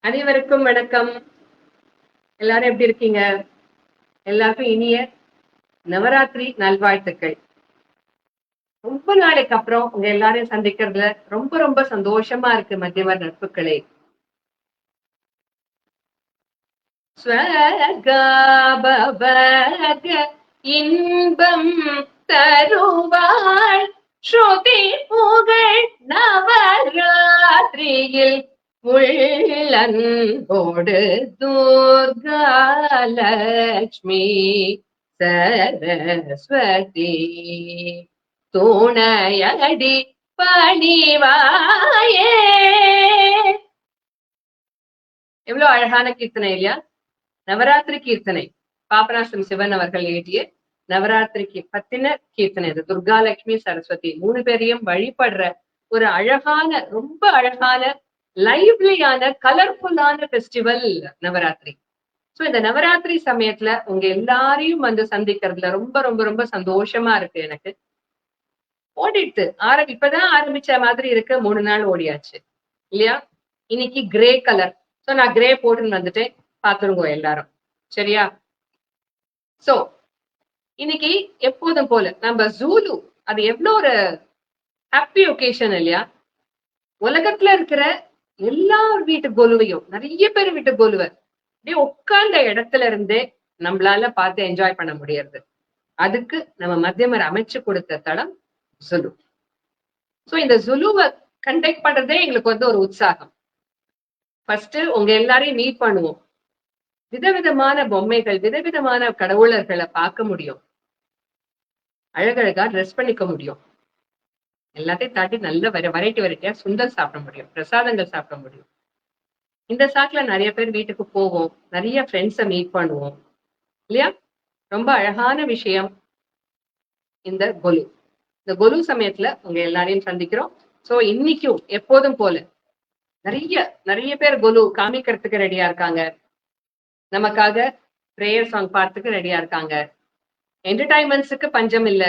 அனைவருக்கும் வணக்கம். எல்லாரும் எப்படி இருக்கீங்க? எல்லாருக்கும் இனிய நவராத்திரி நல்வாழ்த்துக்கள். ரொம்ப நாளைக்கு அப்புறம் உங்க எல்லாரையும் சந்திக்கிறதுல ரொம்ப ரொம்ப சந்தோஷமா இருக்கு மத்தியமர் நட்புகளே. இன்பம் தருவாள் ஸ்ருதி புகழ் நவராத்திரியில் உள்ளன்போடு துர்காலட்சுமி சரஸ்வதி துணையடி பணிவாயே. எவ்வளவு அழகான கீர்த்தனை இல்லையா? நவராத்திரி கீர்த்தனை பாபநாசம் சிவன் அவர்கள் எழுதிய நவராத்திரிக்கு பத்தின கீர்த்தனை. இது துர்காலட்சுமி சரஸ்வதி 3 பேரையும் வழிபடுற ஒரு அழகான, ரொம்ப அழகான, லைவ்லியான, கலர்ஃபுல்லான ஃபெஸ்டிவல் நவராத்திரி. சோ இந்த நவராத்திரி சமயத்துல உங்க எல்லாரையும் வந்து சந்திக்கிறதுல ரொம்ப ரொம்ப ரொம்ப சந்தோஷமா இருக்கு எனக்கு. ஓடிட்டு இப்பதான் ஆரம்பிச்ச மாதிரி இருக்கு. 3 நாள் ஓடியாச்சு இல்லையா? இன்னைக்கு கிரே கலர். சோ நான் கிரே போட்டுன்னு வந்துட்டேன், பாத்துருங்க எல்லாரும், சரியா? சோ இன்னைக்கு எப்போதும் போல நம்ம ஜூலு, அது எவ்வளவு ஒரு ஹாப்பி ஒகேஷன் இல்லையா? உலகத்துல இருக்கிற எல்லா வீட்டு கொலுவையும், நிறைய பேர் வீட்டு கொலுவை அப்படியே உட்கார்ந்த இடத்துல இருந்தே நம்மளால பார்த்து என்ஜாய் பண்ண முடியாது. அதுக்கு நம்ம மத்தியமர் அமைச்சு கொடுத்த தளம் ஜுலு. சோ இந்த ஜுலுவை கண்டக்ட் பண்றதே எங்களுக்கு வந்து ஒரு உற்சாகம். ஃபர்ஸ்ட் உங்க எல்லாரையும் மீட் பண்ணுவோம். விதவிதமான பொம்மைகள், விதவிதமான கடவுளர்களை பார்க்க முடியும், அழகழகா ட்ரெஸ் பண்ணிக்க முடியும், எல்லாத்தையும் தாண்டி நல்ல வெரைட்டியா சுண்டல் சாப்பிட முடியும், பிரசாதங்கள் சாப்பிட முடியும். இந்த சாக்குல நிறைய பேர் வீட்டுக்கு போவோம், நிறைய ஃப்ரெண்ட்ஸை மீட் பண்ணுவோம் இல்லையா? ரொம்ப அழகான விஷயம் இந்த கொலு. இந்த கொலு சமயத்துல உங்க எல்லாரையும் சந்திக்கிறோம். சோ இன்னைக்கும் எப்போதும் போல நிறைய பேர் கொலு காமிக்கிறதுக்கு ரெடியா இருக்காங்க, நமக்காக பிரேயர் சாங் பாட்டுக்கு ரெடியா இருக்காங்க. என்டர்டைன்மெண்ட்ஸுக்கு பஞ்சம் இல்ல.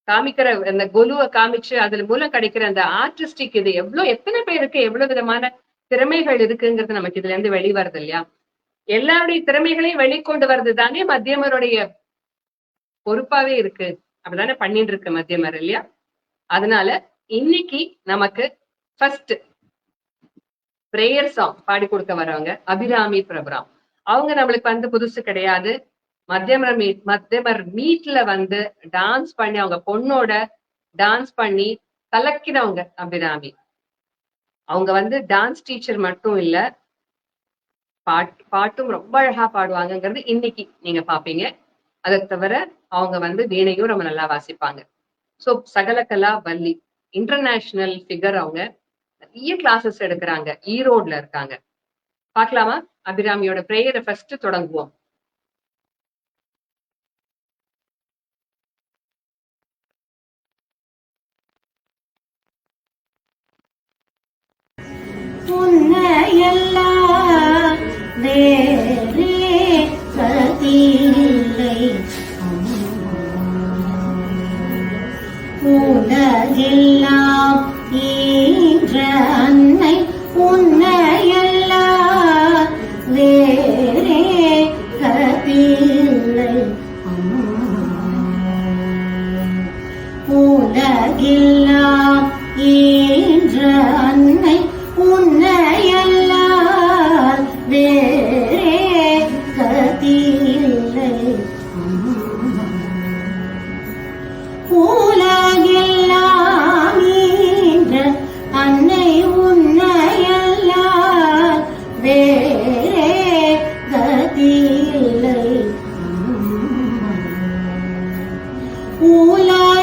காமிக்கிற அந்த கொலுவை காமிச்சு அதுல மூலம் கிடைக்கிற அந்த ஆர்டிஸ்டிக், இது எத்தனை பேருக்கு எவ்வளவு விதமான திறமைகள் இருக்குங்கிறது நமக்கு இதுல இருந்து வெளிவருது இல்லையா? எல்லாருடைய திறமைகளையும் வெளிக்கொண்டு வர்றது தானே மத்தியமருடைய பொறுப்பாவே இருக்கு. அப்படிதானே பண்ணிட்டு இருக்கு மத்தியமர் இல்லையா? அதனால இன்னைக்கு நமக்கு ஃபர்ஸ்ட் பிரேயர் சாங் பாடி கொடுக்க வரவங்க அபிராமி பிரபுராம். அவங்க நம்மளுக்கு வந்து புதுசு கிடையாது. மத்தியமர் மீட்ல வந்து டான்ஸ் பண்ணி அவங்க பொண்ணோட டான்ஸ் பண்ணி கலக்கினவங்க அபிராமி. அவங்க வந்து டான்ஸ் டீச்சர் மட்டும் இல்ல, பாட்டும் ரொம்ப அழகா பாடுவாங்கிறது இன்னைக்கு நீங்க பாப்பீங்க. அதை தவிர அவங்க வந்து வீணையும் ரொம்ப நல்லா வாசிப்பாங்க. சோ சகலகலா வள்ளி இன்டர்நேஷனல் ஃபிகர். அவங்க நிறைய கிளாஸஸ் எடுக்கிறாங்க, ஈரோட்ல இருக்காங்க. பாக்கலாமா? அபிராமியோட பிரேயரை ஃபர்ஸ்ட் தொடங்குவோம். உன்னையெல்லாம் வேறே கதியில்லை, உலகெல்லாம் ஈன்ற அன்னை உன்னையெல்லாம் வேறே கதியில்லை, உலகெல்லாம் ஈன்ற அன்னை உன்னையெல்லாம் வேறே கதியில்லை, உலகெல்லாம் ஈன்ற அன்னை உன்னையெல்லாம் வேறே கதியில்லை,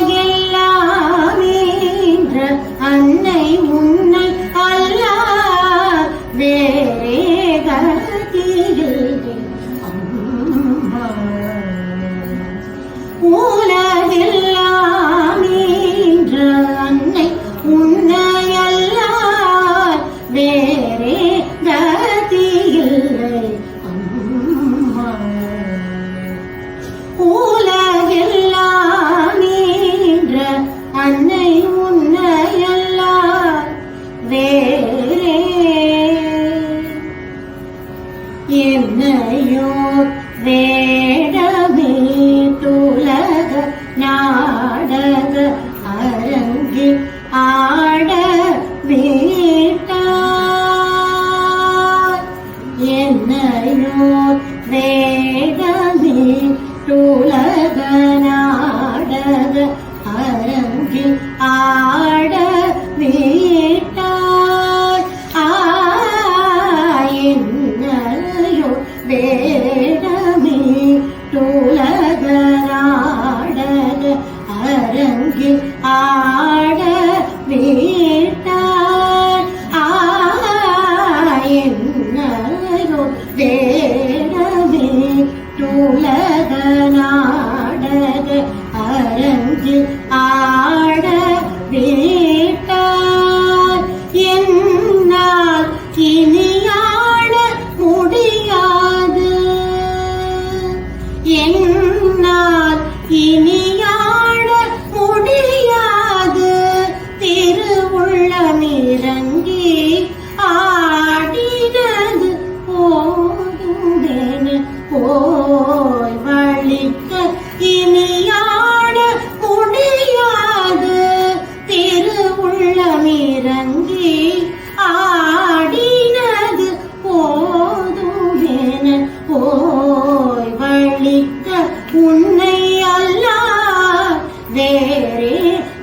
உலகெல்லாம் ஈன்ற அன்னை உன்னை அல்லால் வேறே கதியில்லை, உலகெல்லாம் ஈன்ற அன்னை உன்னை அல்லால் வேறே கதியில்லை, உலகெல்லாம் ஈன்ற அன்னை உன்னை அல்லால் வேறே. என்னையோ வேடமே துலக நாடக அரங்கில் ஆட வீட்டார், என்னையோ வேடமே துலக நாடக அரங்கில் ஆட வீட்டார், என்னையோ வேடமே துலக நாடக அரங்கில் ஆட வீட்டார், என்னையோ வேடமே துலக நாடக அரங்கில் ஆட வீட்டார், என்னால் இனியாட முடியாது, என்னால் இனியாட முடியாது, திருவுள்ளமிறங்கி ஆடினது போதுமென போய் வழிக்க இனியாட முடியாது, திருவுள்ளமிறங்கி ஆடினது போதுமென போய் வழிக்க உன்னை அல்லால் வேறே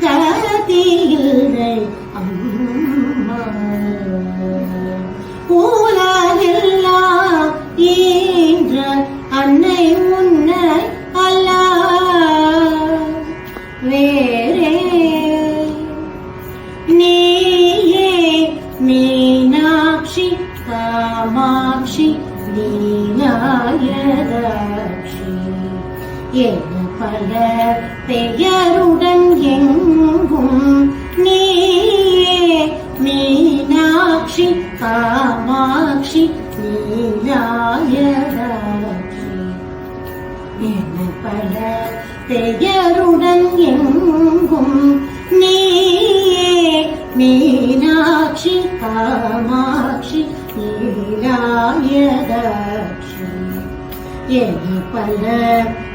கதியில்லை, அம்மா உலகெல்லாம் ஈன்ற அன்னை உன்னை அல்லால் வேறே. நீயே மீனாட்சி காமாட்சி நீலாயதாட்சி என பல பெயருடன் எங்கும் நீயே மீனாட்சி காமாட்சி நீலாயதாட்சி என பல பெயருடன் எங்கும் நீயே மீனாட்சி காமாட்சி நீலாயதாட்சி என பல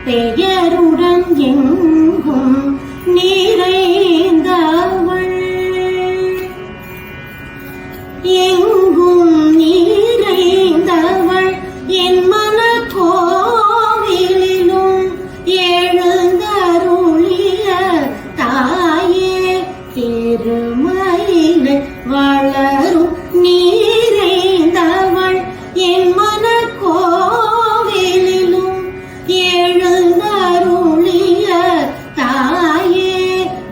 பெயருடன் எங்கும் நிறைந்தவள் எங்கும் நிறைந்தவள் என் மன கோவிலிலும் எழுந்தருளிய தாயே திருமயிலை வளரும் நிறைந்தவள் என் மன கோவிலிலும் எழுந்தருளிய தாயே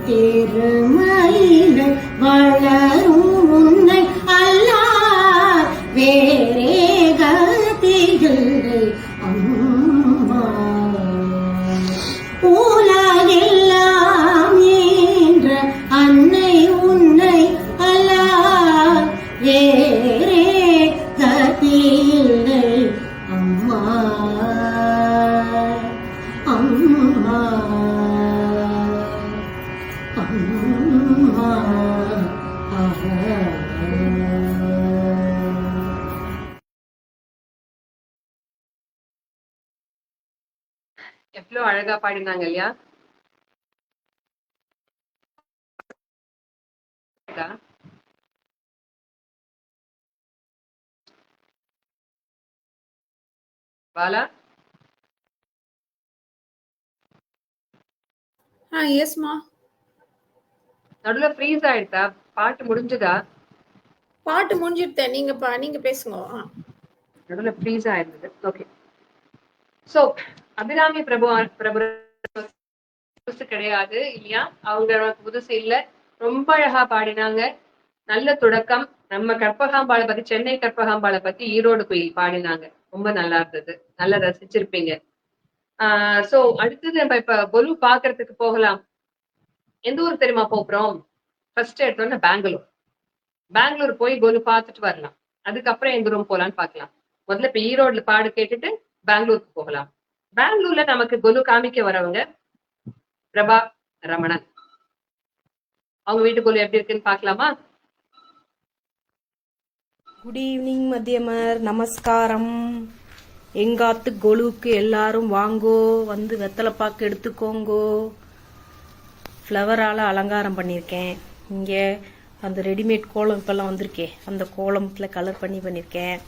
திருமயிலை வளரும் உன்னை அல்லார் வேறே கதியில்லை அம்மா. உலகெல்லாம் என்ற அன்னை உன்னை அல்லார் வேறே கதியில்லை அம்மா அம்மா அம்மா. எவ்வளவு அழகா பாடினாங்க இல்லையா? பாலா எஸ்மா. நடுவுல ஃப்ரீஸ் ஆயிடுதா? பாட்டு முடிஞ்சதா? பாட்டு முடிஞ்சிருத்தேன். நீங்க பேசுங்க. நடுவுல ஃப்ரீஸ் ஆயிருந்தது. ஓகே. சோ அபிராமி பிரபு புதுசு கிடையாது இல்லையா? அவங்க புதுசு இல்ல, ரொம்ப அழகா பாடினாங்க. நல்ல தொடக்கம். நம்ம கற்பகாம்பாளை பத்தி, சென்னை கற்பகாம்பாளை பத்தி ஈரோடு குயில் பாடினாங்க. ரொம்ப நல்லா இருந்தது, நல்லா ரசிச்சிருப்பீங்க. சோ அடுத்தது நம்ம இப்ப கொலு பாக்குறதுக்கு போகலாம். எந்த ஊர் தெரியுமா போகிறோம்? ஃபர்ஸ்ட் எடுத்தோம்னா பெங்களூர் போய் கொலு பார்த்துட்டு வரலாம். அதுக்கப்புறம் எந்த ரூம் போலான்னு பாக்கலாம். முதல்ல இப்ப ஈரோடுல பாடு கேட்டுட்டு பெங்களூருக்கு போகலாம். பெங்களூர்ல நமக்கு கொலு காமிக்க வரவங்க பிரபா ரமணன். அவங்க வீட்டு கொலு எப்படி இருக்குன்னு பாக்கலாமா? குட் ஈவினிங் மதியமர், நமஸ்காரம். எங்காத்து கொலுவுக்கு எல்லாரும் வாங்கோ, வந்து வெத்தலைப்பாக்கு எடுத்துக்கோங்கோ. ஃப்ளவரால் அலங்காரம் பண்ணியிருக்கேன். இங்கே அந்த ரெடிமேட் கோலம் இப்போல்லாம் வந்திருக்கே, அந்த கோலத்தில் கலர் பண்ணியிருக்கேன்.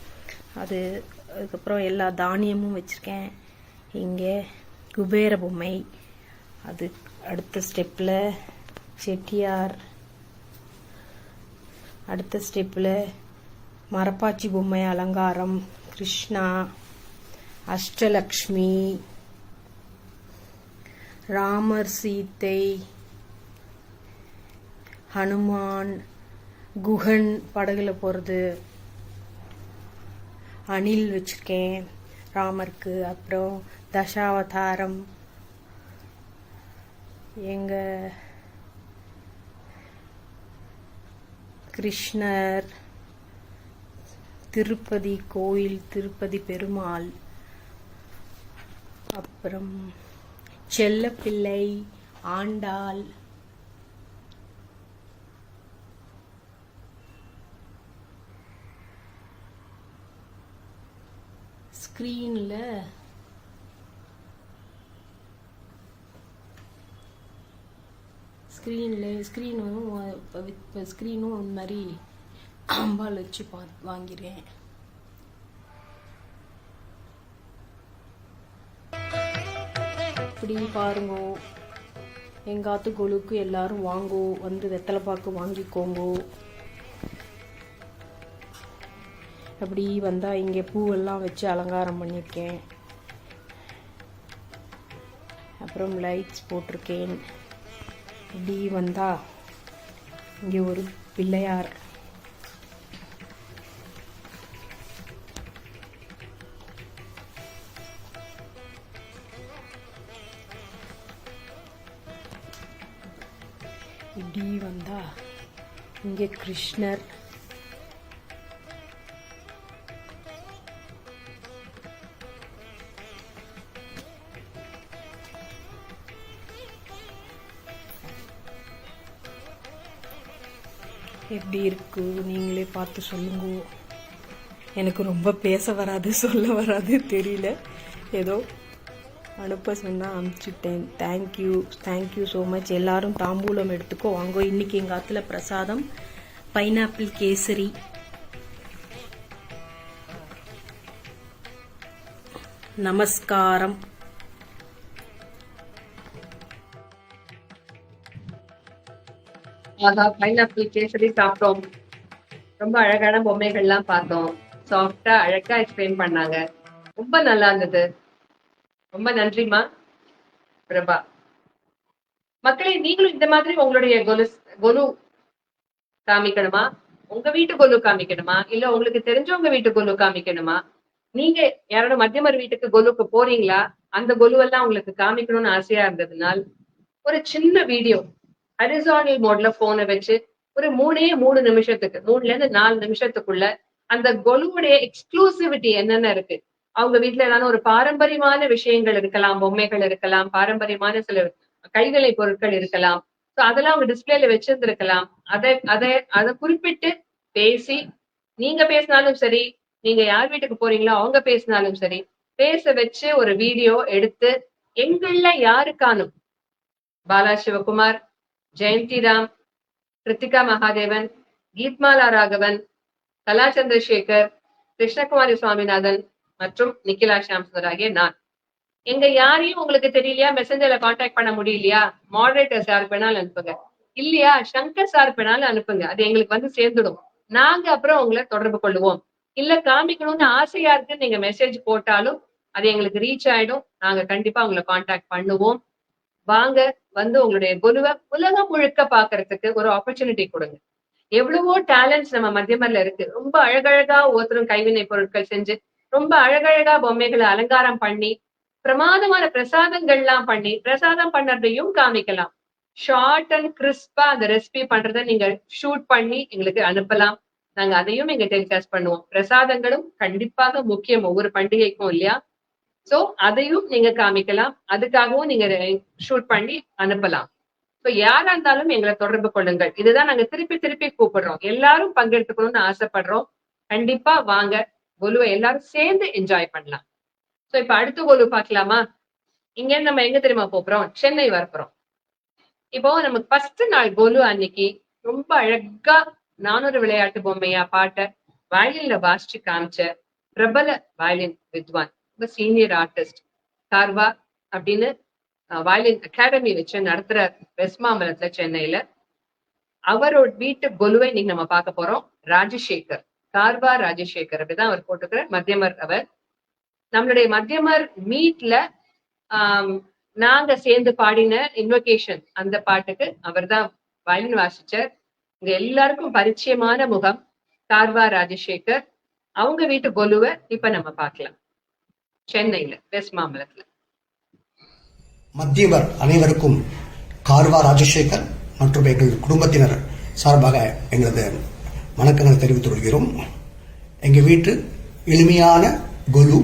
அதுக்கப்புறம் எல்லா தானியமும் வச்சுருக்கேன். இங்கே குபேர பொம்மை, அது அடுத்த ஸ்டெப்பில் செட்டியார், அடுத்த ஸ்டெப்பில் மரப்பாச்சி பொம்மை அலங்காரம், கிருஷ்ணா, அஷ்டலக்ஷ்மி, ராமர், சீத்தை, ஹனுமான், குஹன் படகுல போகிறது, அணில் வச்சுருக்கேன் ராமருக்கு. அப்புறம் தசாவதாரம், எங்கள் கிருஷ்ணர், திருப்பதி கோயில், திருப்பதி பெருமாள், அப்புறம் செல்லப்பிள்ளை, ஆண்டாள், ஸ்க்ரீனும் இந்த மாதிரி அம்பாள் வச்சு வாங்கிறேன். இப்படி பாருங்கோ, எங்காத்து கொலுக்கு எல்லாரும் வாங்கோ, வந்து வெத்தலைப்பாக்கு வாங்கிக்கோங்கோ. அப்படி வந்தால் இங்கே பூவெல்லாம் வச்சு அலங்காரம் பண்ணியிருக்கேன். அப்புறம் லைட்ஸ் போட்டிருக்கேன். இப்படி வந்தால் இங்கே ஒரு பிள்ளையார், இப்படி வந்தா இங்கே கிருஷ்ணர், எப்படி இருக்கு நீங்களே பார்த்து சொல்லுங்க. எனக்கு ரொம்ப பேச வராது, சொல்ல வராது, தெரியல. ஏதோ அனுப்ப சொன்னால் அனுப்பிச்சிட்டேன். Thank you so much. எல்லாரும் தாம்பூலம் எடுத்துக்கோ வாங்கோ. இன்னைக்கு எங்கள் ஆத்துல பிரசாதம் பைனாப்பிள் கேசரி. நமஸ்காரம். ஆஹா, பைனாப்பிள் கேசரி சாப்பிட்டோம். ரொம்ப அழகான பொம்மைகள்லாம் பார்த்தோம். சாஃப்டா அழகா எக்ஸ்பிளைன் பண்ணாங்க. ரொம்ப நல்லா இருந்தது. ரொம்ப நன்றிமா பிரபா. மக்களே, நீங்களும் இந்த மாதிரி உங்களுடைய கொலு காமிக்கணுமா? உங்க வீட்டு கொலு காமிக்கணுமா? இல்ல உங்களுக்கு தெரிஞ்சவங்க வீட்டு கொலு காமிக்கணுமா? நீங்க யாரோட மத்தியமர் வீட்டுக்கு கொலுக்கு போறீங்களா? அந்த கொலுவெல்லாம் உங்களுக்கு காமிக்கணும்னு ஆசையா இருந்ததுனால் ஒரு சின்ன வீடியோ ஹரிசாண்டல் மோட்ல போனை வச்சு ஒரு 3 நிமிஷத்துக்கு 3 ல இருந்து 4 நிமிஷத்துக்குள்ள அந்த கொலுவுடைய எக்ஸ்க்ளூசிவிட்டி என்னென்ன இருக்கு, அவங்க வீட்டுல ஏதாவது ஒரு பாரம்பரியமான விஷயங்கள் இருக்கலாம், பொம்மைகள் இருக்கலாம், பாரம்பரியமான சில கைவினை பொருட்கள் இருக்கலாம். சோ அதெல்லாம் அவங்க டிஸ்பிளேல வச்சிருந்திருக்கலாம். அதை குறிப்பிட்டு பேசி, நீங்க பேசினாலும் சரி, நீங்க யார் வீட்டுக்கு போறீங்களோ அவங்க பேசினாலும் சரி, பேச வச்சு ஒரு வீடியோ எடுத்து எங்கள்ல யாருக்கானும் பாலா சிவகுமார், ஜெயந்தி ராம், கிருத்திகா மகாதேவன், கீத்மாலா ராகவன், கலா சந்திரசேகர், கிருஷ்ணகுமாரி சுவாமிநாதன் மற்றும் நிக்கிலா ஷியாம் சுந்தர் ஆகிய நான், எங்க யாரையும் உங்களுக்கு தெரியலையா, மெசஞ்சர்ல கான்டாக்ட் பண்ண முடியலையா, மாடரேட்டர்ஸ் யாருக்கு வேணாலும் அனுப்புங்க. இல்லையா, சங்கர் சாருக்கு வேணாலும் அனுப்புங்க. அது எங்களுக்கு வந்து சேர்ந்துடும். நாங்க அப்புறம் உங்களை தொடர்பு கொள்ளுவோம். இல்ல காமிக்கணும்னு ஆசையா இருக்கு நீங்க மெசேஜ் போட்டாலும் அது எங்களுக்கு ரீச் ஆயிடும். நாங்க கண்டிப்பா உங்களை கான்டாக்ட் பண்ணுவோம். வாங்க, வந்து உங்களுடைய கொலுவை உலகம் முழுக்க பாக்குறதுக்கு ஒரு ஆப்பர்ச்சுனிட்டி கொடுங்க. எவ்வளவோ டேலண்ட்ஸ் நம்ம மத்தியமர்ல இருக்கு. ரொம்ப அழகழகா ஒவ்வொருத்தரும் கைவினை பொருட்கள் செஞ்சு ரொம்ப அழகழகா பொம்மைகளை அலங்காரம் பண்ணி பிரமாதமான பிரசாதங்கள்லாம் பண்ணி பிரசாதம் பண்றதையும் காமிக்கலாம். ஷார்ட் அண்ட் கிறிஸ்பா அந்த ரெசிபி பண்றதை நீங்க ஷூட் பண்ணி எங்களுக்கு அனுப்பலாம். நாங்க அதையும் எங்க டெலிகாஸ்ட் பண்ணுவோம். பிரசாதங்களும் கண்டிப்பாக முக்கியம் ஒவ்வொரு பண்டிகைக்கும், இல்லையா? சோ அதையும் நீங்க காமிக்கலாம். அதுக்காகவும் நீங்க ஷூட் பண்ணி அனுப்பலாம். சோ யாரா இருந்தாலும் எங்களை தொடர்பு கொள்ளுங்கள். இதுதான் நாங்க திருப்பி திருப்பி கூப்பிடுறோம். எல்லாரும் பங்கெடுத்துக்கணும்னு ஆசைப்படுறோம். கண்டிப்பா வாங்க, கொலுவை எல்லாரும் சேர்ந்து என்ஜாய் பண்ணலாம். சோ இப்ப அடுத்த கொலு பாக்கலாமா? இங்க நம்ம எங்க தெரியுமா போறோம்? சென்னை வரப்போறோம். இப்போ நமக்கு ஃபர்ஸ்ட் நாள் கொலு அன்னைக்கு ரொம்ப அழகா 400 விளையாட்டு பொம்மையா பாட்ட வயலின்ல வாசிச்சு காமிச்ச பிரபல வயலின் வித்வான், ரொம்ப சீனியர் ஆர்டிஸ்ட், கார்வா அப்படின்னு வயலின் அகாடமி வச்சு நடத்துற வெஸ்ட் மாம்பலத்துல சென்னையில, அவரோட வீட்டு கொலுவை நீங்க நம்ம பார்க்க போறோம். ராஜசேகர், கார்வா ராஜசேகர் அப்படிதான் அவர் போட்டுக்கிற மத்தியமர். அவர் நம்மளுடைய மத்தியமர் மீட்ல நாங்க சேர்ந்து பாடின இன்வொகேஷன் அந்த பாட்டுக்கு அவர் தான் வயலின் வாசிச்சார். இங்க எல்லாருக்கும் பரிச்சயமான முகம் கார்வா ராஜசேகர். அவங்க வீட்டு கொலுவை இப்ப நம்ம பார்க்கலாம். சென்னையில வெஸ்ட் மாம்பலத்துல. மத்தியமர் அனைவருக்கும் கார்வா ராஜசேகர் மற்றும் எங்கள் குடும்பத்தினர் சார்பாக எங்களது வணக்கங்களை தெரிவித்துக் கொள்கிறோம். எங்கள் வீட்டு எளிமையான கொலு,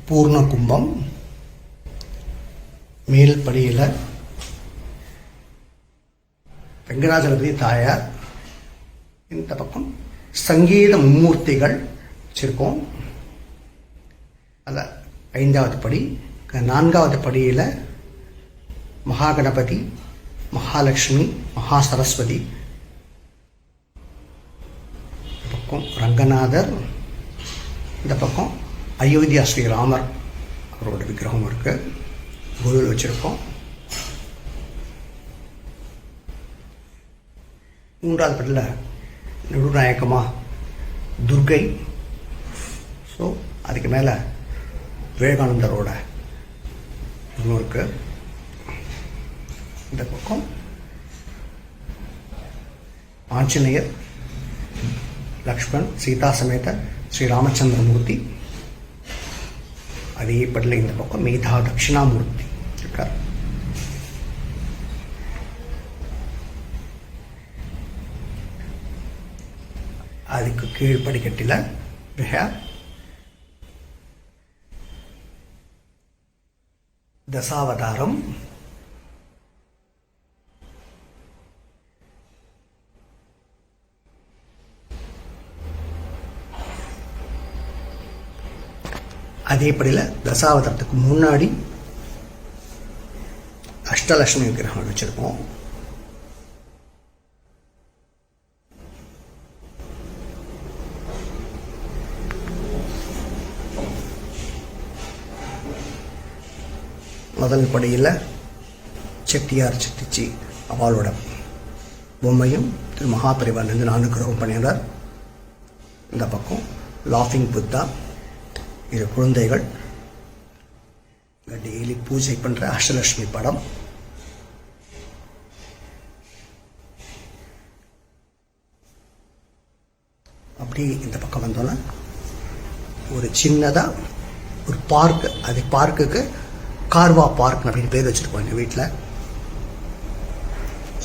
பூர்ண கும்பம், மேல் படியில வெங்கடாஜலபதி தாயார், இந்த பக்கம் சங்கீத மும்மூர்த்திகள் வச்சிருக்கோம். அதில் 5வது படி, 4வது படியில மகாகணபதி, மகாலட்சுமி, மகா சரஸ்வதி, இந்த பக்கம் ரங்கநாதர், இந்த பக்கம் அயோத்தியா ஸ்ரீராமர் அவரோட விக்கிரகம் இருக்கு, குருவில் வச்சிருக்கோம். 3வது படியில் நடுநாயக்கமா துர்கை. ஸோ அதுக்கு மேலே விவேகானந்தரோட இதுவும் இருக்கு. இந்த பக்கம் ஆஞ்சநேயர், லக்ஷ்மண், சீதா சமேத ஸ்ரீ ராமச்சந்திரமூர்த்தி. அதே படியில் இந்த பக்கம் மேதா தட்சிணாமூர்த்தி இருக்கார். அதுக்கு கீழ் படிக்கட்டில் மிக தசாவதாரம், அதே படியில் தசாவதாரத்துக்கு முன்னாடி அஷ்டலட்சுமி விக்கிரகம் வச்சிருப்போம். முதல் படியில் செட்டியார் செட்டிச்சி அவளோட பொம்மையும் திரு மகாபரிவார் அனுகிரகம் பண்ணினார். இந்த பக்கம் லாஃபிங் புத்தா, இது குழந்தைகள் டெய்லி பூஜை பண்ற அஷ்டலட்சுமி படம். அப்படி இந்த பக்கம் வந்தோன்னா ஒரு சின்னதா ஒரு பார்க், அது பார்க்குக்கு கார்வா பார்க் அப்படின்னு பேர் வச்சிருக்கோம் எங்கள் வீட்டில்.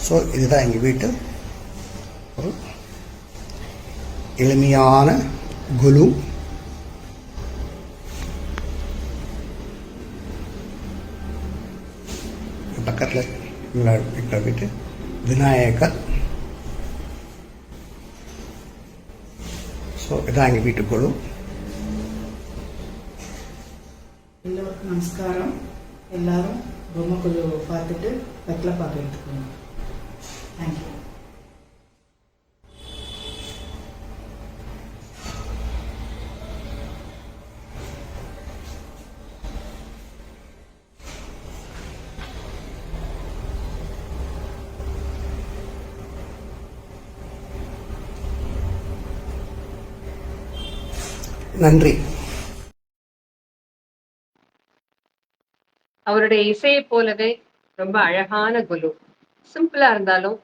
ஸோ இதுதான் எங்கள் வீட்டு ஒரு எளிமையான குலு. பக்கத்தில் எங்கள் வீட்டு விநாயகர். ஸோ இதான் எங்கள் வீட்டு குழு. எல்லோருக்கும் நமஸ்காரம். எல்லாரும் பொம்மைக்குழு பார்த்துட்டு வெத்தலை பாக்கு எடுத்துக்கணும். தேங்க்யூ. நன்றி. அவருடைய இசையை போலவே ரொம்ப அழகான குலு. சிம்பிளா இருந்தாலும்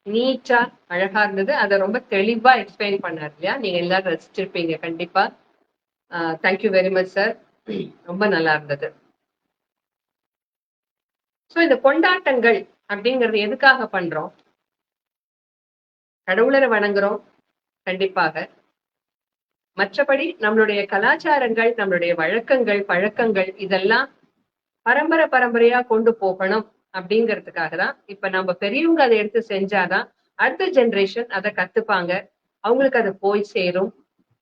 நீட்டா அழகா இருந்தது. அதை ரொம்ப தெளிவா எக்ஸ்பிளைன் பண்ணார் இல்லையா? நீங்க எல்லாரும் ரசிச்சிருப்பீங்க கண்டிப்பா. Thank you very much sir. ரொம்ப நல்லா இருந்தது. ஸோ இந்த கொண்டாட்டங்கள் அப்படிங்கிறது எதுக்காக பண்றோம்? கடவுளரை வணங்குறோம் கண்டிப்பாக. மற்றபடி நம்மளுடைய கலாச்சாரங்கள், நம்மளுடைய வழக்கங்கள், பழக்கங்கள் இதெல்லாம் பரம்பரையா கொண்டு போகணும் அப்படிங்கிறதுக்காக தான். இப்ப நம்ம பெரியவங்க அதை எடுத்து செஞ்சாதான் அடுத்த ஜெனரேஷன் அதை கத்துப்பாங்க, அவங்களுக்கு அது போய் சேரும்.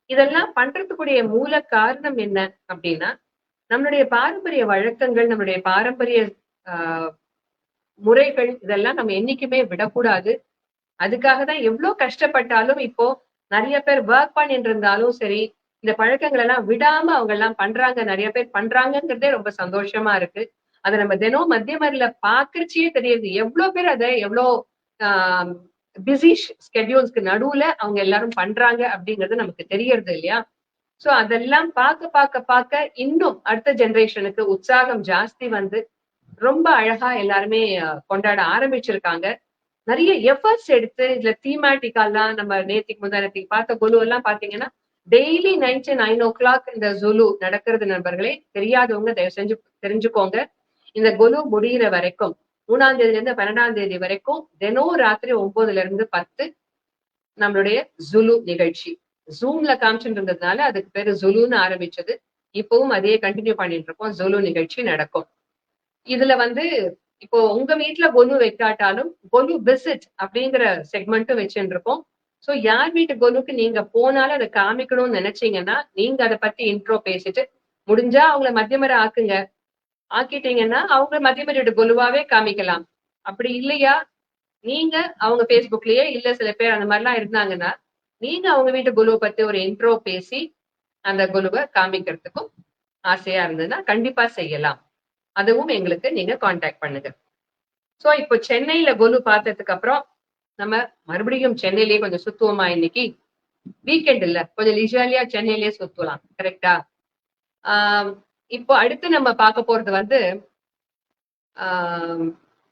இதெல்லாம் பண்றதுக்குரிய மூல காரணம் என்ன அப்படின்னா, நம்மளுடைய பாரம்பரிய வழக்கங்கள், நம்மளுடைய பாரம்பரிய முறைகள் இதெல்லாம் நம்ம என்னைக்குமே விடக்கூடாது. அதுக்காக தான் எவ்வளவு கஷ்டப்பட்டாலும் இப்போ நிறைய பேர் ஒர்க் பண்ணிட்டு இருந்தாலும் சரி, இந்த பழக்கங்கள் எல்லாம் விடாம அவங்க எல்லாம் பண்றாங்க. நிறைய பேர் பண்றாங்கிறதே ரொம்ப சந்தோஷமா இருக்கு. அதை நம்ம தினம் மத்தியமரில பாக்குறச்சியே தெரியுது. எவ்வளவு பேர் அதை எவ்வளவு பிஸி ஸ்கெடியூல்ஸ்க்கு நடுவுல அவங்க எல்லாரும் பண்றாங்க அப்படிங்கிறது நமக்கு தெரியறது இல்லையா? சோ அதெல்லாம் பார்க்க இன்னும் அடுத்த ஜெனரேஷனுக்கு உற்சாகம் ஜாஸ்தி வந்து ரொம்ப அழகா எல்லாருமே கொண்டாட ஆரம்பிச்சிருக்காங்க. நிறைய எஃபர்ட்ஸ் எடுத்து இதுல தீமேட்டிக்காலாம் நம்ம நேத்திக்கு முந்தானத்துக்கு பார்த்த குழு எல்லாம் பாத்தீங்கன்னா டெய்லி நைட் 9 o'clock இந்த ஜுலு நடக்கிறது. நண்பர்களே, தெரியாதவங்க தயவு செஞ்சு தெரிஞ்சுக்கோங்க. இந்த குலு முடிகிற வரைக்கும் 3ஆம் தேதியில இருந்து 12ஆம் தேதி வரைக்கும் தினம் ராத்திரி 9-10 நம்மளுடைய ஜுலு நிகழ்ச்சி ஜூம்ல காமிச்சுட்டு இருந்ததுனால அதுக்கு பேரு ஜுலுன்னு ஆரம்பிச்சது. இப்பவும் அதே கண்டினியூ பண்ணிட்டு இருக்கோம். ஜுலு நிகழ்ச்சி நடக்கும். இதுல வந்து இப்போ உங்க வீட்டுல கொலு வைக்காட்டாலும் கொலு விசிட் அப்படிங்கிற செக்மெண்ட்டும் வச்சுட்டு இருக்கோம். சோ யார் வீட்டு கொலுக்கு நீங்க போனாலும் அதை காமிக்கணும்னு நினைச்சீங்கன்னா நீங்க அதை பத்தி இன்ட்ரோ பேசிட்டு முடிஞ்சா அவங்கள மத்தியமரை ஆக்குங்க. ஆக்கிட்டீங்கன்னா அவங்க மத்தியமரையோட கொலுவாவே காமிக்கலாம். அப்படி இல்லையா, நீங்க அவங்க பேஸ்புக்லயே இல்ல சில பேர் அந்த மாதிரிலாம் இருந்தாங்கன்னா நீங்க அவங்க வீட்டு குலுவை பத்தி ஒரு இன்ட்ரோ பேசி அந்த குலுவை காமிக்கிறதுக்கும் ஆசையா இருந்ததுன்னா கண்டிப்பா செய்யலாம். அதுவும் எங்களுக்கு நீங்க கான்டாக்ட் பண்ணுங்க. சோ இப்போ சென்னையில குலு பார்த்ததுக்கு அப்புறம் நம்ம மறுபடியும் சென்னையிலேயே கொஞ்சம் சுத்துவோமா? இன்னைக்கு வீக்கெண்ட் இல்ல, கொஞ்சம் லிஜாலியா சென்னையிலேயே சுத்தலாம். கரெக்டா? இப்போ அடுத்து நம்ம பார்க்க போறது வந்து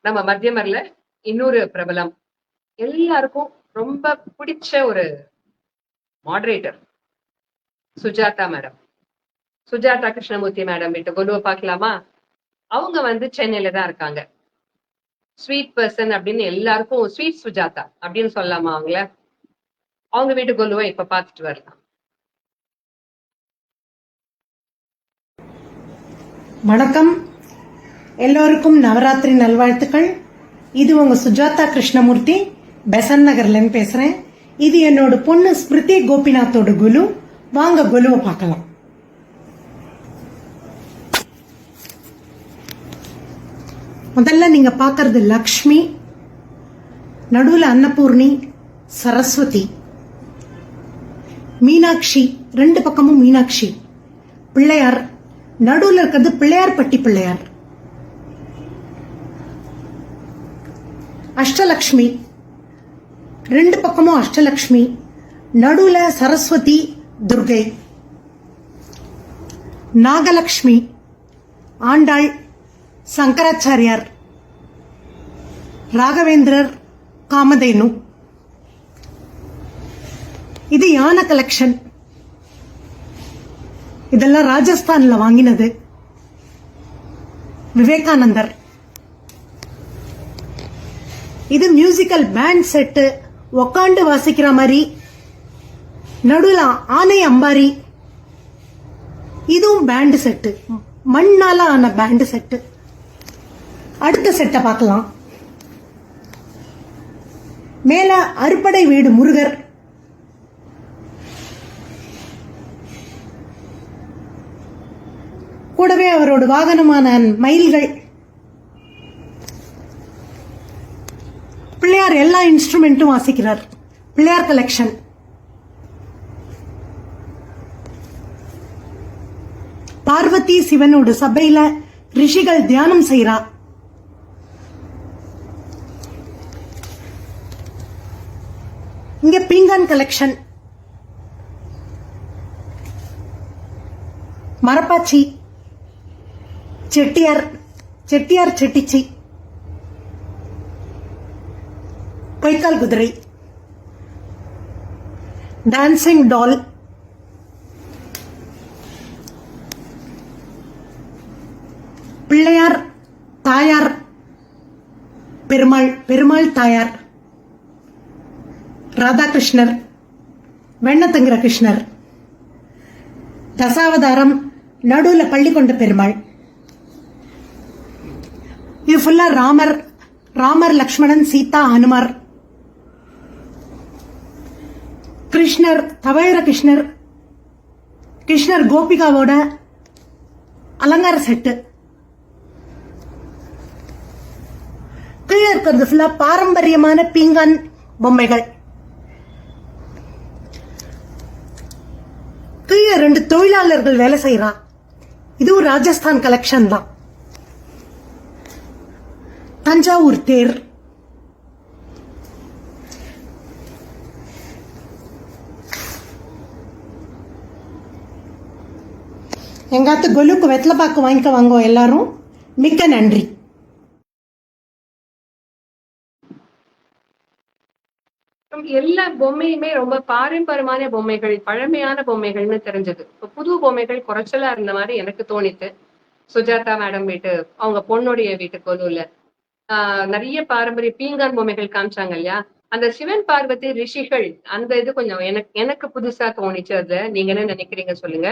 நம்ம மத்தியமர்ல இன்னொரு பிரபலம், எல்லாருக்கும் ரொம்ப பிடிச்ச ஒரு moderator Sujatha madam. Sujatha Krishnamurthy madam வீட்டு குலுவை பார்க்கலாமா? அவங்க வந்து சென்னையில தான் இருக்காங்க. ஸ்வீட் பர்சன் அப்படின்னு எல்லாருக்கும் ஸ்வீட் சுஜாதா அப்படின்னு சொல்லலாமா அவங்கள? அவங்க வீட்டு குலுவை இப்ப பார்த்துட்டு வரலாம். வணக்கம், எல்லோருக்கும் நவராத்திரி நல்வாழ்த்துக்கள். இது உங்க சுஜாதா கிருஷ்ணமூர்த்தி பெசன் நகர்லன்னு பேசுறேன். இது என்னோட பொண்ணு ஸ்மிருதி கோபிநாத்தோட குலு. வாங்க குலுவை பார்க்கலாம். முதல்ல நீங்க பார்க்கறது லக்ஷ்மி, நடுவுல அன்னபூர்ணி, சரஸ்வதி, மீனாட்சி, ரெண்டு பக்கமும் மீனாட்சி, பிள்ளையார், நடுவுல இருக்கிறது பிள்ளையார்பட்டி பிள்ளையார், அஷ்டலக்ஷ்மி, ரெண்டு பக்கமும் அஷ்டலக்ஷ்மி, நடுவுல சரஸ்வதி துர்கை, நாகலக்ஷ்மி, ஆண்டாள், சங்கராச்சாரியார், ராகவேந்திரர், காமதேனு. இது யானை கலெக்ஷன். இதெல்லாம் ராஜஸ்தான்ல வாங்கினது. விவேகானந்தர். இது மியூசிக்கல் பேண்ட் செட்டு, உக்காண்டு வாசிக்கிற மாதிரி, நடுவுல ஆனை அம்பாரி. இதுவும் பேண்ட் செட்டு, மண்ணால ஆன பேண்ட் செட்டு. அடுத்த செட்டை பார்க்கலாம். மேல அறுபடை வீடு முருகர், கூடவே அவரோட வாகனமான மயில்கள். பிள்ளையார் எல்லா இன்ஸ்ட்ருமெண்ட்டும் வாசிக்கிறார். பிள்ளையார் கலெக்ஷன். பார்வதி சிவனோட சபையில ரிஷிகள் தியானம் செய்யறா. இங்க பீங்கான் கலெக்ஷன். மரப்பாச்சி, செட்டியார், செட்டியார் செட்டிச்சி, பொய்க்கால் குதிரை, டான்சிங் டால், பிள்ளையார், தாயார், பெருமாள், பெருமாள் தாயார், ராதாகிருஷ்ணர், வெண்ணத்தங்கிற கிருஷ்ணர், தசாவதாரம், நடுவுல பள்ளி கொண்ட பெருமாள். இது ஃபுல்லா ராமர், ராமர், லக்ஷ்மணன், சீதா, ஹனுமார், கிருஷ்ணர், தவழ கிருஷ்ணர், கிருஷ்ணர் கோபிகாவோட அலங்கார செட்டு. கீழே இருக்கிறது ஃபுல்லா பாரம்பரியமான பீங்கான் பொம்மைகள். கீழே ரெண்டு தொழிலாளர்கள் வேலை செய்யறா. இதுவும் ராஜஸ்தான் கலெக்ஷன் தான். தஞ்சாவூர் தேர், எங்காத்து கொலுக்கு வெத்தலை பாக்கு வாங்கிக்க வாங்கோ எல்லாரும். மிக்க நன்றி. எல்லா பொம்மையுமே ரொம்ப பாரம்பரியமான பொம்மைகள், பழமையான பொம்மைகள்னு தெரிஞ்சது. இப்ப புது பொம்மைகள் குறைச்சலா இருந்த மாதிரி எனக்கு தோணித்து. சுஜாதா மேடம் வீட்டு, அவங்க பொண்ணுடைய வீட்டு கொலுல நிறைய பாரம்பரிய பீங்கான் பொம்மைகள் காமிச்சாங்க இல்லையா. அந்த சிவன் பார்வதி ரிஷிகள் அந்த இது கொஞ்சம் எனக்கு புதுசா தோணிச்சு. அதுல நீங்க என்ன நினைக்கிறீங்க சொல்லுங்க.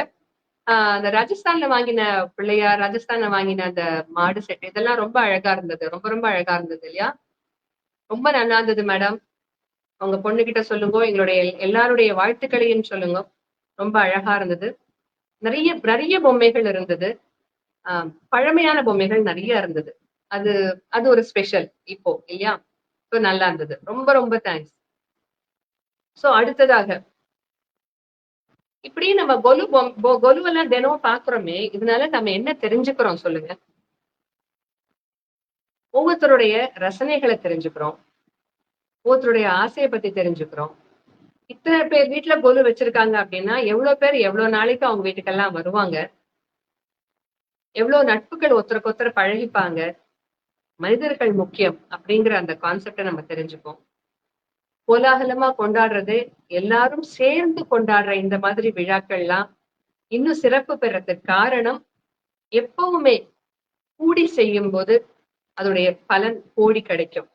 அந்த ராஜஸ்தான்ல வாங்கின பிள்ளையார், ராஜஸ்தான்ல வாங்கின அந்த மாடு செட், இதெல்லாம் ரொம்ப அழகா இருந்தது. ரொம்ப ரொம்ப அழகா இருந்தது இல்லையா. ரொம்ப நல்லா இருந்தது மேடம். உங்க பொண்ணுகிட்ட சொல்லுங்க, எங்களுடைய எல்லாருடைய வாழ்த்துக்களையும் சொல்லுங்க. ரொம்ப அழகா இருந்தது. நிறைய நிறைய பொம்மைகள் இருந்தது. பழமையான பொம்மைகள் நிறைய இருந்தது. அது அது ஒரு ஸ்பெஷல் இப்போ இல்லையா. ஸோ நல்லா இருந்தது. ரொம்ப ரொம்ப தேங்க்ஸ். ஸோ அடுத்ததாக இப்படி நம்ம கொலுவெல்லாம் தினமும் பாக்குறோமே, இதனால நம்ம என்ன தெரிஞ்சுக்கிறோம் சொல்லுங்க. ஒவ்வொருத்தருடைய ரசனைகளை தெரிஞ்சுக்கிறோம், ஒவ்வொருத்தருடைய ஆசையை பத்தி தெரிஞ்சுக்கிறோம். இத்தனை பேர் வீட்டுல கொலு வச்சிருக்காங்க அப்படின்னா எவ்வளவு பேர் எவ்வளவு நாளைக்கு அவங்க வீட்டுக்கெல்லாம் வருவாங்க, எவ்வளவு நட்புகள் ஒருத்தருக்கு ஒருத்தர் பழகிப்பாங்க. மனிதர்கள் முக்கியம் அப்படிங்கிற அந்த கான்செப்டை நம்ம தெரிஞ்சுப்போம். கோலாகலமா கொண்டாடுறது, எல்லாரும் சேர்ந்து கொண்டாடுற இந்த மாதிரி விழாக்கள்லாம் இன்னும் சிறப்பு பெறதுக்கு காரணம், எப்பவுமே கூடி செய்யும் போது அதோடைய பலன் கோடி கிடைக்கும்.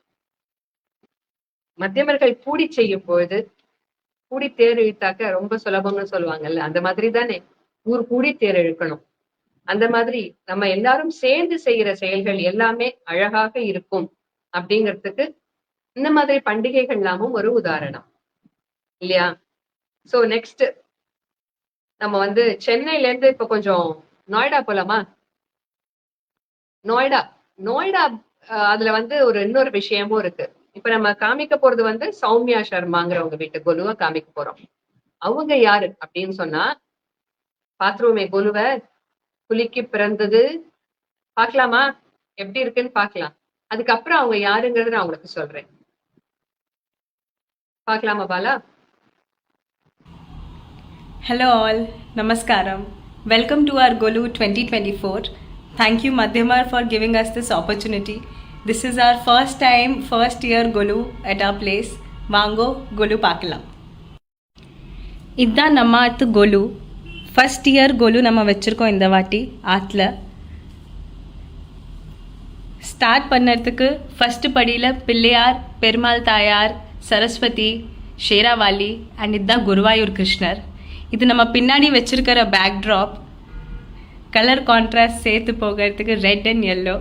மத்தியமர்கள் கூடி செய்யும் பொழுது, கூடி தேர் இழுத்தாக்க ரொம்ப சுலபம்னு சொல்லுவாங்கல்ல, அந்த மாதிரி தானே ஊர் கூடி தேர் இழுக்கணும். அந்த மாதிரி நம்ம எல்லாரும் சேர்ந்து செய்யற செயல்கள் எல்லாமே அழகாக இருக்கும் அப்படிங்கிறதுக்கு இந்த மாதிரி பண்டிகைகள் எல்லாமும் ஒரு உதாரணம் இல்லையா. சோ நெக்ஸ்ட் நம்ம சென்னையில இருந்து இப்ப கொஞ்சம் நொய்டா போலாமா. நொய்டா அதுல வந்து இன்னொரு விஷயமும் இருக்கு. இப்ப நம்ம காமிக்க போறது வந்து சௌமியா சர்மாங்கிறவங்க வீட்டு கொலுவை காமிக்க போறோம். அவங்க யாரு அப்படின்னு சொன்னா, பாத்ரூமே கொலுவ குலுக்கி பிறந்தது. பார்க்கலாமா எப்படி இருக்குன்னு பார்க்கலாம். அதுக்கப்புறம் அவங்க யாருங்கிறது நான் உங்களுக்கு சொல்றேன். பார்க்கலாமா Bala? Hello all, Namaskaram. Welcome to our Golu 2024. Thank you Madhyamar for giving us this opportunity. This is our first year Golu at our place. Vango Golu Pakalam. Idda Namma at Golu. First year Golu Nama Vechirko in the Vati Atla. Start பண்ணறதுக்கு first படியில பிள்ளையார், பெருமாள் தாயார், Saraswati, ஷேராவாலி and இதுதான் குருவாயூர் கிருஷ்ணர். இது நம்ம பின்னாடி வச்சிருக்கிற backdrop. Colour contrast சேர்த்து போகிறதுக்கு ரெட் அண்ட் எல்லோ.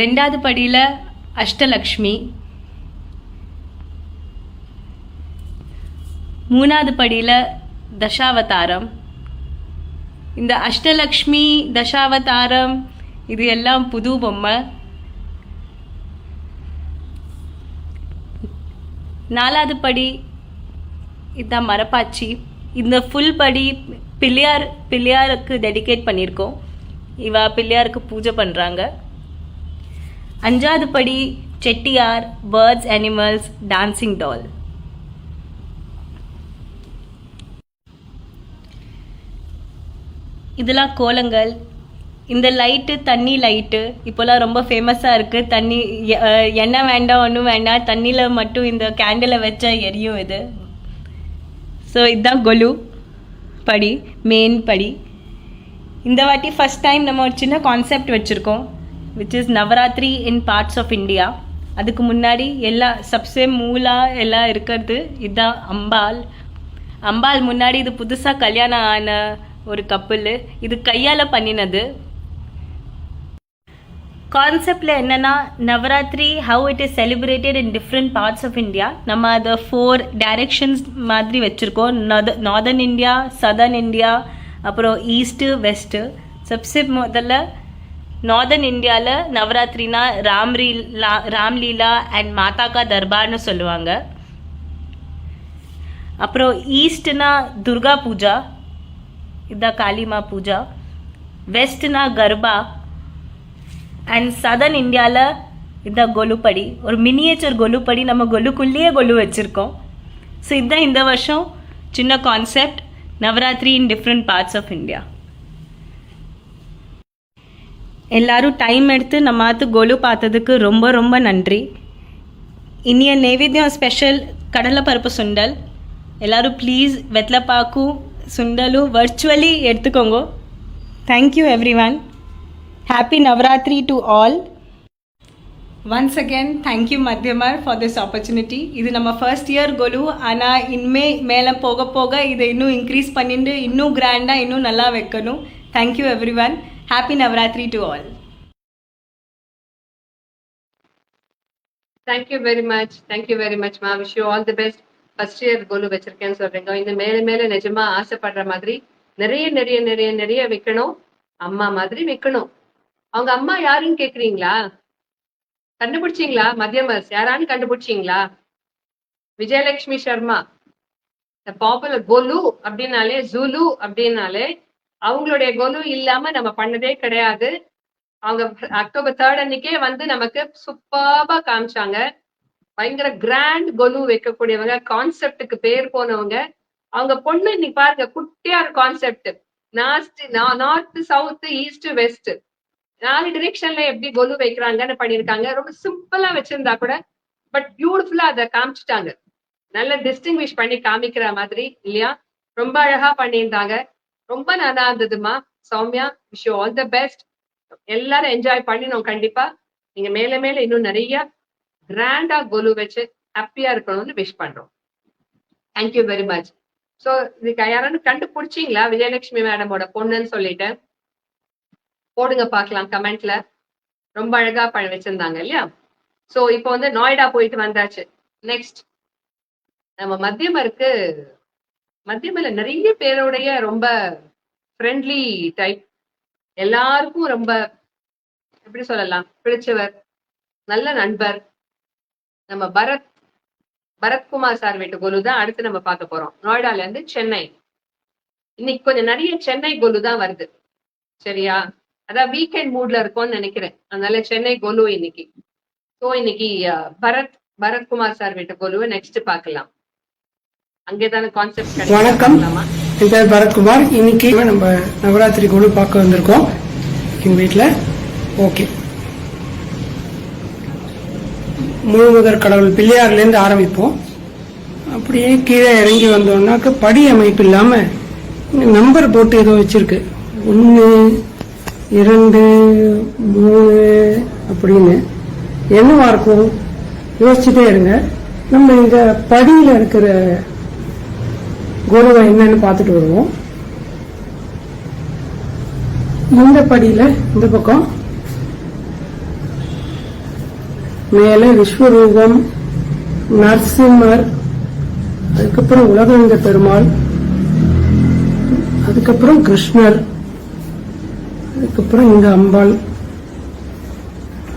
ரெண்டாவது படியில் அஷ்டலக்ஷ்மி. மூணாவது படியில் தசாவதாரம். இந்த அஷ்டலக்ஷ்மி, தசாவதாரம் இது எல்லாம் புது பொம்மை. நாலாவது படி இதுதான் மரப்பாச்சி. இந்த ஃபுல் படி பிள்ளையாருக்கு டெடிகேட் பண்ணியிருக்கோம். இவ பிள்ளையாருக்கு பூஜை பண்ணுறாங்க. அஞ்சாவது படி Chettiar, birds, animals, dancing doll. இதெல்லாம் கோலங்கள். இந்த லைட்டு தண்ணி லைட்டு இப்போலாம் ரொம்ப ஃபேமஸாக இருக்குது. தண்ணி எண்ணெய் வேண்டாம், ஒன்றும் வேண்டாம், தண்ணியில் மட்டும் இந்த கேண்டிலை வச்சா எரியும் இது. ஸோ இதுதான் கொலு படி, மெயின் படி. இந்த வாட்டி ஃபஸ்ட் டைம் நம்ம ஒரு சின்ன கான்செப்ட் வச்சுருக்கோம், which is Navratri in parts of India. அதுக்கு முன்னாடி சப்சே மூலா எல்லாம் இருக்கிறது இதுதான் அம்பாள். அம்பாள் முன்னாடி இது புதுசாக கல்யாணம் ஆன ஒரு கப்புள். இது கையால் பண்ணினது. கான்செப்டில் என்னென்னா, Navratri how it is celebrated in different parts of India. நம்ம அதை 4 டைரெக்ஷன்ஸ் மாதிரி வச்சுருக்கோம். நார்தர்ன் இந்தியா, சதர்ன் இந்தியா, அப்புறம் ஈஸ்ட்டு, வெஸ்ட்டு. சப்சே முதல்ல நார்தர்ன் இந்தியாவில் நவராத்திரினா ராம்லீலா அண்ட் மாதா கா தர்பார்னு சொல்லுவாங்க. அப்புறம் ஈஸ்ட்னா துர்கா பூஜா, இதுதான் காளிமா பூஜா. வெஸ்ட்னா கர்பா. அண்ட் சதர்ன் இந்தியாவில் இதுதான் கொலுப்படி, ஒரு மினியேச்சர் கொலுப்படி. நம்ம கொலுக்குள்ளேயே கொலு வச்சுருக்கோம். ஸோ இதுதான் இந்த வருஷம் சின்ன concept, Navratri in different parts of India. எல்லாரும் டைம் எடுத்து நம்ம கொலு பார்த்ததுக்கு ரொம்ப ரொம்ப நன்றி. இனிய நைவேத்தியம் ஸ்பெஷல் கடலை பருப்பு சுண்டல். எல்லாரும் ப்ளீஸ் வெத்தலைப்பாக்கும் சுண்டலும் வர்ச்சுவலி எடுத்துக்கோங்க. Thank you every one. Happy Navratri to all. Once again, thank you Madhyamar for this opportunity. இது நம்ம first year கொலு. ஆனால் மேலே போக போக இதை இன்னும் இன்க்ரீஸ் பண்ணிட்டு இன்னும் கிராண்டாக இன்னும் நல்லா வைக்கணும். Thank you everyone. Happy Navratri to all. Thank you very much. Thank you very much ma. Wish you all the best. First year golu வச்சிருக்கேன்னு சொல்றீங்க. இந்த மேலே நிஜமா ஆசைப்படுற மாதிரி நிறைய நிறைய நிறைய நிறைய வைக்கணும். அம்மா மாதிரி வைக்கணும். அவங்க அம்மா யாருன்னு கேக்குறீங்களா? கண்டுபிடிச்சீங்களா? மத்தியமர்ஸ் யாரான்னு கண்டுபிடிச்சீங்களா? விஜயலட்சுமி சர்மா. பாப்புலர் கொலு அப்படின்னாலே, ஜுலு அப்படின்னாலே அவங்களுடைய கொலு இல்லாம நம்ம பண்ணதே கிடையாது. அவங்க அக்டோபர் 3 அன்னைக்கே வந்து நமக்கு சூப்பர்பா காமிச்சாங்க. பயங்கர கிராண்ட் கொலு வைக்கக்கூடியவங்க, கான்செப்டுக்கு பேர் போனவங்க. அவங்க பொண்ணு இன்னைக்கு பாருங்க, குட்டியா ஒரு concept. North, south, east, west 4 டிரெக்ஷன்ல எப்படி கொலு வைக்கிறாங்கன்னு பண்ணிருக்காங்க. ரொம்ப சிம்பிளா வச்சிருந்தா கூட பட் பியூட்டிஃபுல்லா அதை காமிச்சிட்டாங்க. நல்ல டிஸ்டிங்விஷ் பண்ணி காமிக்கிற மாதிரி இல்லையா? ரொம்ப அழகா பண்ணியிருந்தாங்க. ரொம்ப நல்லா இருந்ததுமா Soumya. Wish you all the best. எல்லாரும் என்ஜாய் பண்ணினோம். கண்டிப்பா நீங்க மேல மேல இன்னும் நிறைய கிராண்டா கொலு வச்சு ஹாப்பியா இருக்கணும்னு விஷ் பண்றோம். Thank you very much. சோ இதுக்கு யாராவது கண்டுபிடிச்சிங்களா விஜயலட்சுமி மேடமோட பொண்ணுன்னு சொல்லிட்டு? போடுங்க பார்க்கலாம் கமெண்ட்ல. ரொம்ப அழகா வச்சிருந்தாங்க இல்லையா? சோ இப்போ வந்து நோய்டா போயிட்டு வந்தாச்சு. நெக்ஸ்ட் நம்ம மத்தியமல நிறைய பேருடைய ரொம்ப ஃப்ரெண்ட்லி டைப். எல்லாருக்கும் ரொம்ப எப்படி சொல்லலாம், பிடிச்சவர், நல்ல நண்பர். நம்ம பரத்குமார் சார் வீட்டு கொலு தான் அடுத்து நம்ம பார்க்க போறோம். நோய்டால இருந்து சென்னை. இன்னைக்கு கொஞ்சம் நிறைய சென்னை கொலு தான் வருது. சரியா? அதான் வீக்கெண்ட் மூட்ல இருக்கும்னு நினைக்கிறேன். அதனால சென்னை கொலு இன்னைக்கு. ஸோ இன்னைக்கு பரத்குமார் சார் வீட்டு கொலுவை நெக்ஸ்ட் பார்க்கலாம். அங்கேதான கான்செப்ட். வணக்கம், என் பேர் பரத்குமார். இன்னைக்கு நம்ம நவராத்திரி கொலு பார்க்க வந்திருக்கோம் எங்க வீட்டில். ஓகே, முழுமுதற் கடவுள் பிள்ளையார்லேருந்து ஆரம்பிப்போம். அப்படியே கீழே இறங்கி வந்தோம்னாக்க படி அமைப்பு இல்லாம நம்பர் போட்டு ஏதோ வச்சிருக்கு. 1 2 3 அப்படின்னு என்னவா இருக்கும் யோசிச்சுட்டே இருங்க. நம்ம இந்த படியில இருக்கிற குருவை என்னன்னு பார்த்துட்டு வருவோம். இந்த படியில இந்த பக்கம் மேல விஸ்வரூபம், நரசிம்மர், அதுக்கப்புறம் உலகளந்த பெருமாள், அதுக்கப்புறம் கிருஷ்ணர், அதுக்கப்புறம் இங்க அம்பாள்,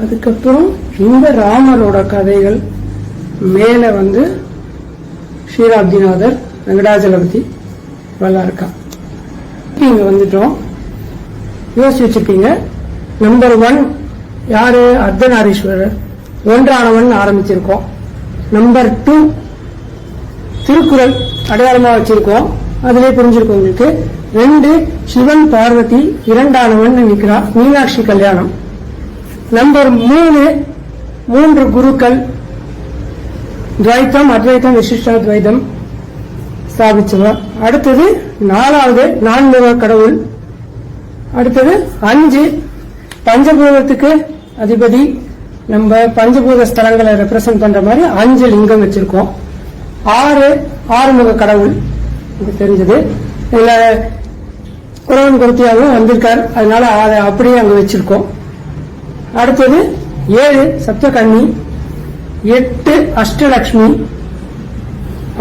அதுக்கப்புறம் இந்த ராமரோட கதைகள், மேல வந்து ஸ்ரீராப்திநாதர், வெங்கடாஜலபதி இவெல்லாம் இருக்கா. இங்க வந்துட்டோம். யோசிச்சு வச்சிருக்கீங்க. நம்பர் 1 யாரு? அர்த்தநாரீஸ்வரர், ஒன்றானவன் ஆரம்பிச்சிருக்கோம். நம்பர் 2 திருக்குறள் அடையாளமா வச்சிருக்கோம். அதிலே புரிஞ்சிருக்கோம் உங்களுக்கு. 2 சிவன் பார்வதி இரண்டானவன் நிற்கிறா, மீனாட்சி கல்யாணம். நம்பர் 3 குருக்கள், துவைத்தம், அத்வைத்தம், விசிஷ்டாத்வைதம் ஸ்தாபிச்சவர். அடுத்தது 4வது நான்முக கடவுள். அடுத்தது 5 பஞ்சபூதத்துக்கு அதிபதி. நம்ம பஞ்சபூத ஸ்தலங்களை ரெப்ரசென்ட் பண்ற மாதிரி 5 லிங்கம் வச்சிருக்கோம். 6 ஆறுமுக கடவுள் தெரிஞ்சது. இதுல குரவன் குருத்தியாகவும் வந்திருக்கார், அதனால அதை அப்படியே அங்க வச்சிருக்கோம். அடுத்தது 7 சப்தகன்னி, 8 அஷ்டலட்சுமி,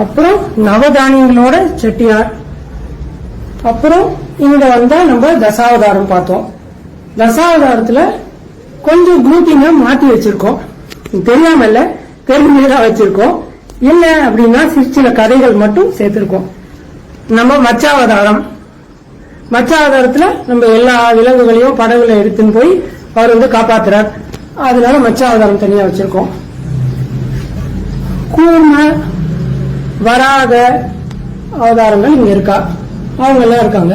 அப்புறம் நவதானியங்களோட செட்டியார். அப்புறம் இங்க வந்தா நம்ம தசாவதாரம் பார்த்தோம். தசாவதாரத்துல கொஞ்சம் குரூப்பிங்கா மாத்தி வச்சிருக்கோம். தெரியாம இல்ல, தெரிஞ்சுதான் வச்சிருக்கோம். இல்ல அப்படின்னா சில கதைகள் மட்டும் சேர்த்திருக்கோம். நம்ம மச்சாவதாரத்துல நம்ம எல்லா விலங்குகளையும் படகுல எடுத்துன்னு போய் அவர் வந்து காப்பாத்துறார். அதனால மச்சாவதாரம் தனியா வச்சிருக்கோம். கூர்ம வராக அவதாரங்கள் இங்க இருக்கா, அவங்க எல்லாம் இருக்காங்க.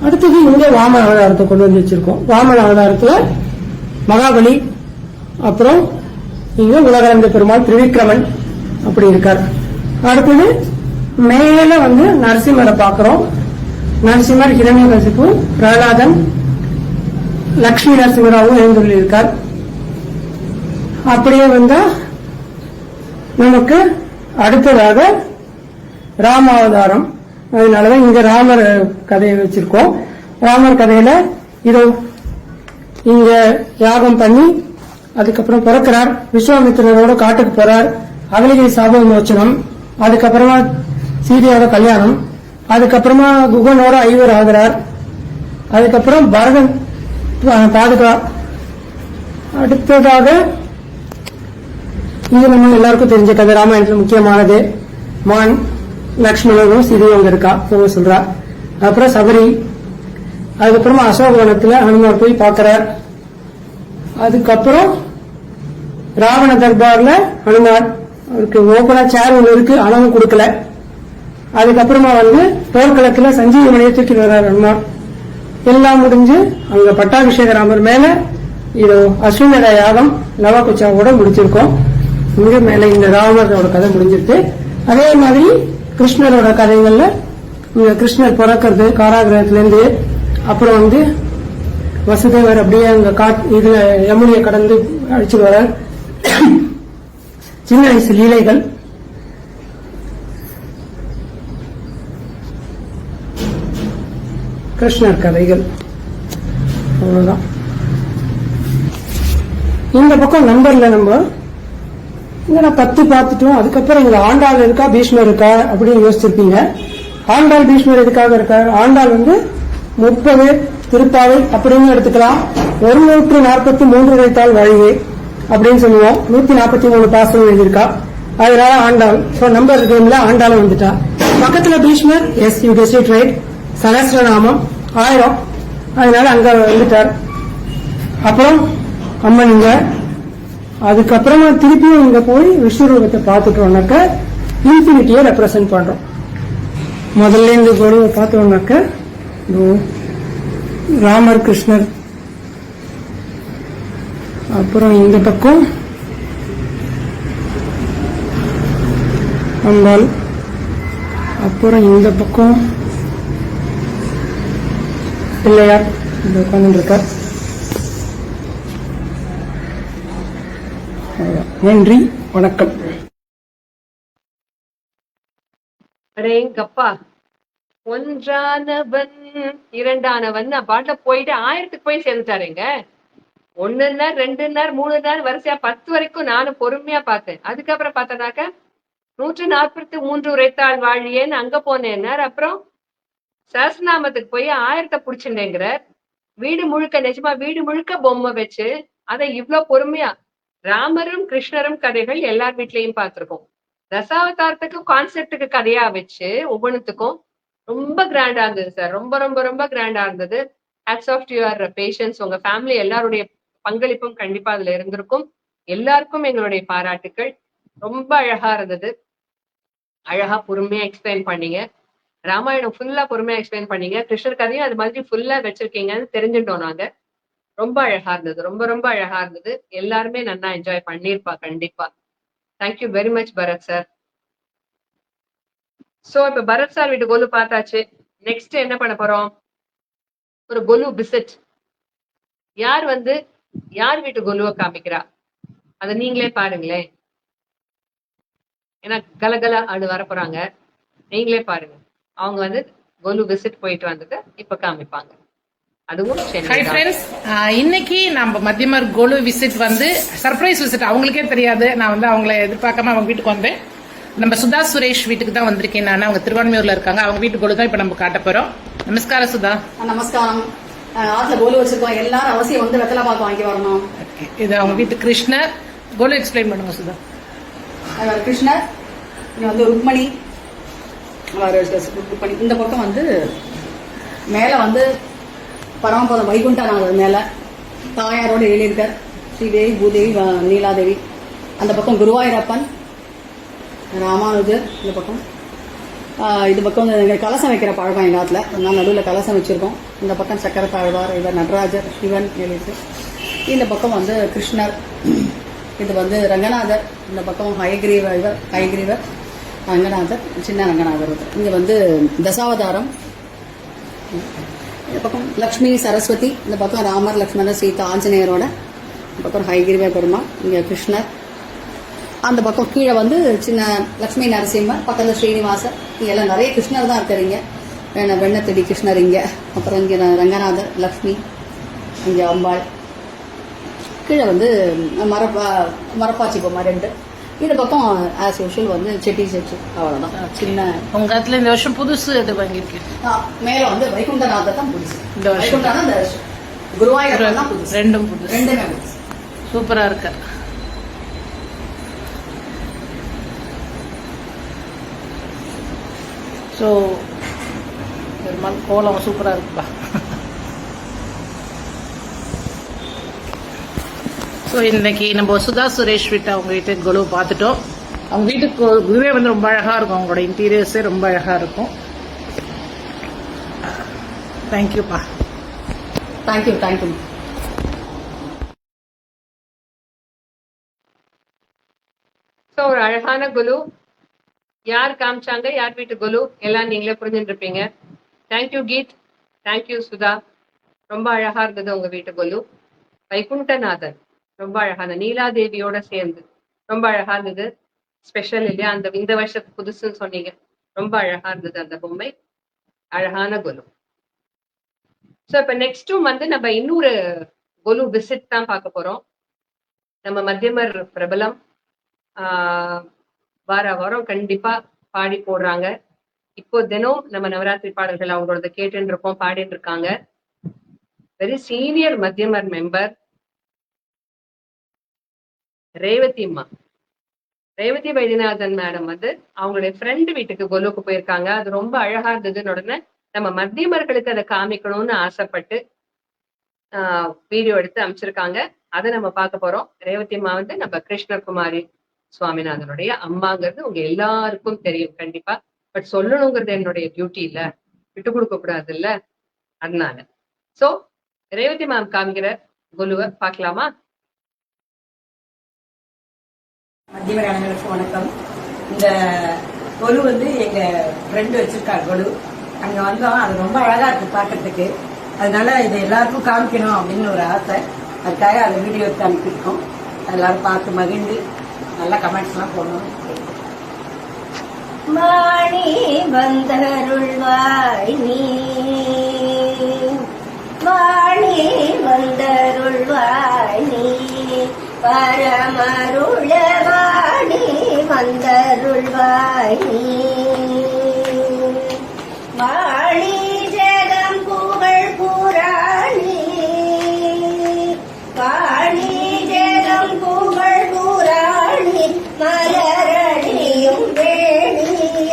அடுத்தது இங்க வாமன அவதாரத்தை கொண்டு வந்து வச்சிருக்கோம். வாமன அவதாரத்துல மகாபலி, அப்புறம் இங்க உலகளந்த பெருமாள் திரிவிக்ரமன் அப்படி இருக்கார். அடுத்தது மேல வந்து நரசிம்மரை பாக்குறோம். நரசிம்மர் ஹிரண்யகசிபு, பிரகலாதன், லட்சுமி நரசிம்மராவும் எழுந்துள்ளி இருக்கார். அப்படியே வந்தா நமக்கு அடுத்ததாக ராமாவதாரம். அதனாலதான் இங்க ராமர் கதையை வச்சிருக்கோம். ராமர் கதையில இதோ இங்க யாகம் பண்ணி அதுக்கப்புறம் பிறக்கிறார். விஸ்வாமித்திரரோட காட்டுக்கு போறார். அகலிகை சாப விமோச்சனம், அதுக்கப்புறமா சீதையோட கல்யாணம், அதுக்கப்புறமா குகனோட ஐவர் ஆகிறார். அதுக்கப்புறம் பரதன் பாதுகா. அடுத்ததாக இது நம்ம எல்லாருக்கும் தெரிஞ்ச கதை, ராமாயணத்துல முக்கியமானது. மான் லக்ஷ்மணனும் சீதையும் அங்க இருக்கா சொல்றா. அப்புறம் சபரி, அதுக்கப்புறமா அசோகவனத்துல ஹனுமார் போய் பாக்கிறார். அதுக்கப்புறம் ராவண தர்பார்ல ஹனுமார், அவருக்கு ஓபனா சேர் ஒண்ணு இருக்கு, அளவு கொடுக்கல. அதுக்கப்புறமா வந்து போர்க்களத்துல சஞ்சீவமணியை தூக்கி வர்றார் ஹனுமார். எல்லாம் முடிஞ்சு அங்க பட்டாபிஷேக ராமர் மேல இதோ அஸ்வமேத யாகம் நவகுச்சாவோட முடிச்சிருக்கோம். இங்க மேல இந்த ராமரோட கதை முடிஞ்சிருக்கு. அதே மாதிரி கிருஷ்ணரோட கதைகள்ல இங்க கிருஷ்ணர் பிறக்கிறது காராகிரகத்திலிருந்து, அப்புறம் வந்து வசுதேவர் அப்படியே அங்க இதுல யமுனையை கடந்து அடிச்சு வர சின்ன வயசு லீலைகள். கிருஷ்ணர் கதைகள் அவ்வளவுதான். இந்த பக்கம் நம்பர்ல நம்ம இங்க 10 பார்த்துட்டோம். அதுக்கப்புறம் இங்க ஆண்டாள் இருக்கா, பீஷ்மர் இருக்கா அப்படின்னு யோசிச்சிருப்பீங்க. ஆண்டாள் பீஷ்மர் எதுக்காக இருக்கார்? ஆண்டாள் வந்து 30 திருப்பாவை அப்படின்னு எடுத்துக்கலாம். 143 வைத்தால் வழியே. அப்படின்னு சொல்லுவோம். 143 பாசுரம் எழுதியிருக்கா. அதனால ஆண்டாள். ஸோ நம்பர் கேம்ல ஆண்டாளும் வந்துட்டா. பக்கத்துல Bhishmar, yes you guessed it right, Sahasranamam 1000, அதனால அங்க வந்துட்டார். அப்புறம் அம்மனுங்க. அதுக்கப்புறமா திருப்பியும் இங்க போய் விஸ்வரூபத்தை பார்த்துட்டோம்னாக்க இன்ஃபினிட்டியை ரெப்ரசென்ட் பண்றோம். முதல்ல இந்த குருவை பார்த்தோம்னாக்க ராமர் கிருஷ்ணர், அப்புறம் இந்த பக்கம் அம்பாள், அப்புறம் இந்த பக்கம் பிள்ளையார் உட்கார்ந்து இருக்கார். நன்றி, வணக்கம். அடேங்கப்பா, ஒன்றானவன் இரண்டானவன் பாட்டுல போயிட்டு 1000க்கு போய் சேர்ந்துட்டாருங்க. 1 நாள் 2 நாள் 3 நாள் வரிசையா 10 வரைக்கும் நானும் பொறுமையா பார்த்தேன். அதுக்கப்புறம் பார்த்தனாக்க 143 உரைத்தாள் வாழியேன்னு அங்க போனேன்னார். அப்புறம் சஹஸ்ரநாமத்துக்கு போய் 1000 புடிச்சுட்டேங்கிறார். வீடு முழுக்க, நிஜமா வீடு முழுக்க பொம்மை வச்சு அதை இவ்வளவு பொறுமையா, ராமரும் கிருஷ்ணரும் கதைகள் எல்லார் வீட்லயும் பார்த்திருக்கோம். தசாவதாரத்துக்கு கான்செப்டுக்கு கதையா வச்சு ஒவ்வொன்றுத்துக்கும் ரொம்ப கிராண்டா இருந்தது சார். ரொம்ப ரொம்ப ரொம்ப கிராண்டா இருந்தது. Hats off to your passions. உங்க ஃபேமிலி எல்லாருடைய பங்களிப்பும் கண்டிப்பா அதுல இருந்திருக்கும். எல்லாருக்கும் எங்களுடைய பாராட்டுக்கள். ரொம்ப அழகா இருந்தது. அழகா பொறுமையா எக்ஸ்பிளைன் பண்ணீங்க. ராமாயணம் ஃபுல்லா பொறுமையா எக்ஸ்பிளைன் பண்ணீங்க. கிருஷ்ணர் கதையும் அது மாதிரி ஃபுல்லா வச்சிருக்கீங்கன்னு தெரிஞ்சுட்டோம் நாங்க. ரொம்ப அழகா இருந்தது. ரொம்ப ரொம்ப அழகா இருந்தது. எல்லாருமே நல்லா என்ஜாய் பண்ணிருப்பா கண்டிப்பா. Thank you very much Bharath sir. So இப்ப பரத் சார் வீட்டு கொலு பார்த்தாச்சு. நெக்ஸ்ட் என்ன பண்ண போறோம்? ஒரு கொலு விசிட். யார் வீட்டு கொலுவை காமிக்கிறா அத நீங்களே பாருங்களேன். ஏன்னா கலகலா அது வர போறாங்க. நீங்களே பாருங்க. அவங்க கொலு விசிட் போயிட்டு வந்துட்டு இப்ப காமிப்பாங்க. அதுவும் ஹாய் ஃப்ரெண்ட்ஸ், இன்னைக்கு நம்ம மத்தியமர் கோலு விசிட் சர்ப்ரைஸ் விசிட். அவங்களுக்கே தெரியாது. நான் அவங்கள எதிர்பார்க்காம அவங்க வீட்டுக்கு வந்தேன். நம்ம சுதா சுரேஷ் வீட்டுக்கு தான் வந்திருக்கேன் நான். அவங்க திருவான்மையூர்ல இருக்காங்க. அவங்க வீட்டு கோலு தான் இப்ப நம்ம காட்ட போறோம். நமஸ்காரம் சுதா. நமஸ்காரம். ஆத்துல கோலு வச்சிருக்கோம். எல்லாரும் அவசியம் வெத்தலை பாக்கு வாங்கி வரணும். இது அவங்க வீட்டு கிருஷ்ணர். கோலு எக்ஸ்பிளைன் பண்ணுங்க சுதா. கிருஷ்ணர், இங்க ருக்மணி, ருக்மணி. இந்த பக்கம் மேல பரமபதம் வைகுண்டநாதர் மேல தாயாரோட எழுதியிருக்கார். ஸ்ரீதேவி, பூதேவி, நீலாதேவி. அந்த பக்கம் குருவாயூரப்பன், ராமானுஜர். இந்த பக்கம் இது பக்கம் கலசம் வைக்கிற பழக்கம் எங்க ஆத்துல. அதனால நடுவில் கலசம் வச்சிருக்கோம். இந்த பக்கம் சக்கர தாழ்வார், இவர் நடராஜர், சிவன் எழுதி. இந்த பக்கம் கிருஷ்ணர். இது ரங்கநாதர். இந்த பக்கம் ஹயக்ரீவர், இவர் ஹயக்ரீவர், ரங்கநாதர், சின்ன ரங்கநாதர். இங்க தசாவதாரம். இந்த பக்கம் லக்ஷ்மி சரஸ்வதி. இந்த பக்கம் ராமர், லக்ஷ்மணர், சீதா, ஆஞ்சநேயரோட. இந்த பக்கம் ஹயகிரிவே பெருமாள். இங்க கிருஷ்ணர். அந்த பக்கம் கீழே சின்ன லக்ஷ்மி நரசிம்மர், பக்கத்துல ஸ்ரீனிவாசர். இங்க எல்லாம் நிறைய கிருஷ்ணர் தான் இருக்காரு. இங்க வெண்ணத்தடி கிருஷ்ணர் இங்க. அப்புறம் இங்க ரங்கநாதர், லக்ஷ்மி, இங்க அம்பாள். கீழே மரப்பாச்சி பொம்மை 2. இந்த பக்கம் ஆஸ் யூஷுவல் செட்டி செட்டு. அவ்வளவுதான். சின்ன உங்க இடத்துல இந்த வருஷம் புதுசு எது வாங்கியிருக்கு? மேல வைகுண்டநாதர் தான் புதுசு. இந்த வைகுண்டநாதர், குருவாயூர் தான் புதுசு. ரெண்டுமே புதுசு. சூப்பரா இருக்கு. ஸோ பெருமாள் கோலம் சூப்பரா இருக்குப்பா. ஸோ இன்னைக்கு நம்ம சுதா சுரேஷ் வீட்டை அவங்க வீட்டுக்கு கொலு பார்த்துட்டோம். அவங்க வீட்டுக்கு குருவே ரொம்ப அழகா இருக்கும். அவங்களோட இன்டீரியர்ஸே ரொம்ப அழகா இருக்கும். தேங்க்யூப்பா. தேங்க்யூ. தேங்க்யூ. ஸோ ஒரு அழகான குலு. யார் காமிச்சாங்க, யார் வீட்டு குலு எல்லாம் நீங்களே புரிஞ்சுட்டு இருப்பீங்க. தேங்க்யூ கீத். தேங்க்யூ சுதா. ரொம்ப அழகா இருந்தது உங்க வீட்டு குலு. வைகுண்டநாதன் ரொம்ப அழகான நீலாதேவியோட சேர்ந்து ரொம்ப அழகா இருந்தது. ஸ்பெஷல் இல்லையா? இந்த வருஷத்துக்கு புதுசுன்னு சொன்னீங்க. ரொம்ப அழகா இருந்தது அந்த பொம்மை. அழகான குலு. ஸோ இப்ப நெக்ஸ்டும் நம்ம இன்னொரு குலு விசிட் தான் பார்க்க போறோம். நம்ம மத்தியமர் பிரபலம் வாரம் கண்டிப்பா பாடி போடுறாங்க. இப்போ தினம் நம்ம நவராத்திரி பாடல்கள் அவங்களோட கேட்டுன்னு இருக்கோம், பாடிட்டு இருக்காங்க. Very senior Madhyamar member. Revathi அம்மா, ரேவதி வைத்தியநாதன் மேடம் வந்து அவங்களுடைய ஃப்ரெண்டு வீட்டுக்கு கொலுவுக்கு போயிருக்காங்க. அது ரொம்ப அழகா இருந்ததுன்னு உடனே நம்ம மத்தியமர்களுக்கு அதை காமிக்கணும்னு ஆசைப்பட்டு வீடியோ எடுத்து அமைச்சிருக்காங்க. அதை நம்ம பார்க்க போறோம். ரேவதி அம்மா வந்து நம்ம கிருஷ்ணகுமாரி சுவாமிநாதனுடைய அம்மாங்கிறது உங்க எல்லாருக்கும் தெரியும் கண்டிப்பா. பட் சொல்லணுங்கிறது என்னுடைய டியூட்டி இல்ல, விட்டு கொடுக்க கூடாது இல்ல, அதனால. சோ ரேவதி மேம் காமிக்கிற கொலுவை பார்க்கலாமா? மத்திய அனைவருக்கும் வணக்கம். இந்த கொலு வந்து எங்க ஃப்ரெண்டு வச்சிருக்காரு கொலு. அங்க வந்தோம், அது ரொம்ப அழகா இருக்கு பாக்கிறதுக்கு. அதனால இதை எல்லாருக்கும் காமிக்கணும் அப்படின்னு ஒரு ஆசை. அதுக்காக அந்த வீடியோ எடுத்து அனுப்பியிருக்கோம். எல்லாரும் பார்த்து மகிழ்ந்து நல்லா கமெண்ட்ஸ் எல்லாம் போடணும். மாணி வந்தருள்வாய் நீ, மாணி வந்தருள்வாய் நீ, பரமருளவாணி வந்தருள்வாய் நீ, வாணி ஜெகம் புகழ் புராணி, வாணி ஜெகம் புகழ் புராணி, மலரடியும் பேணி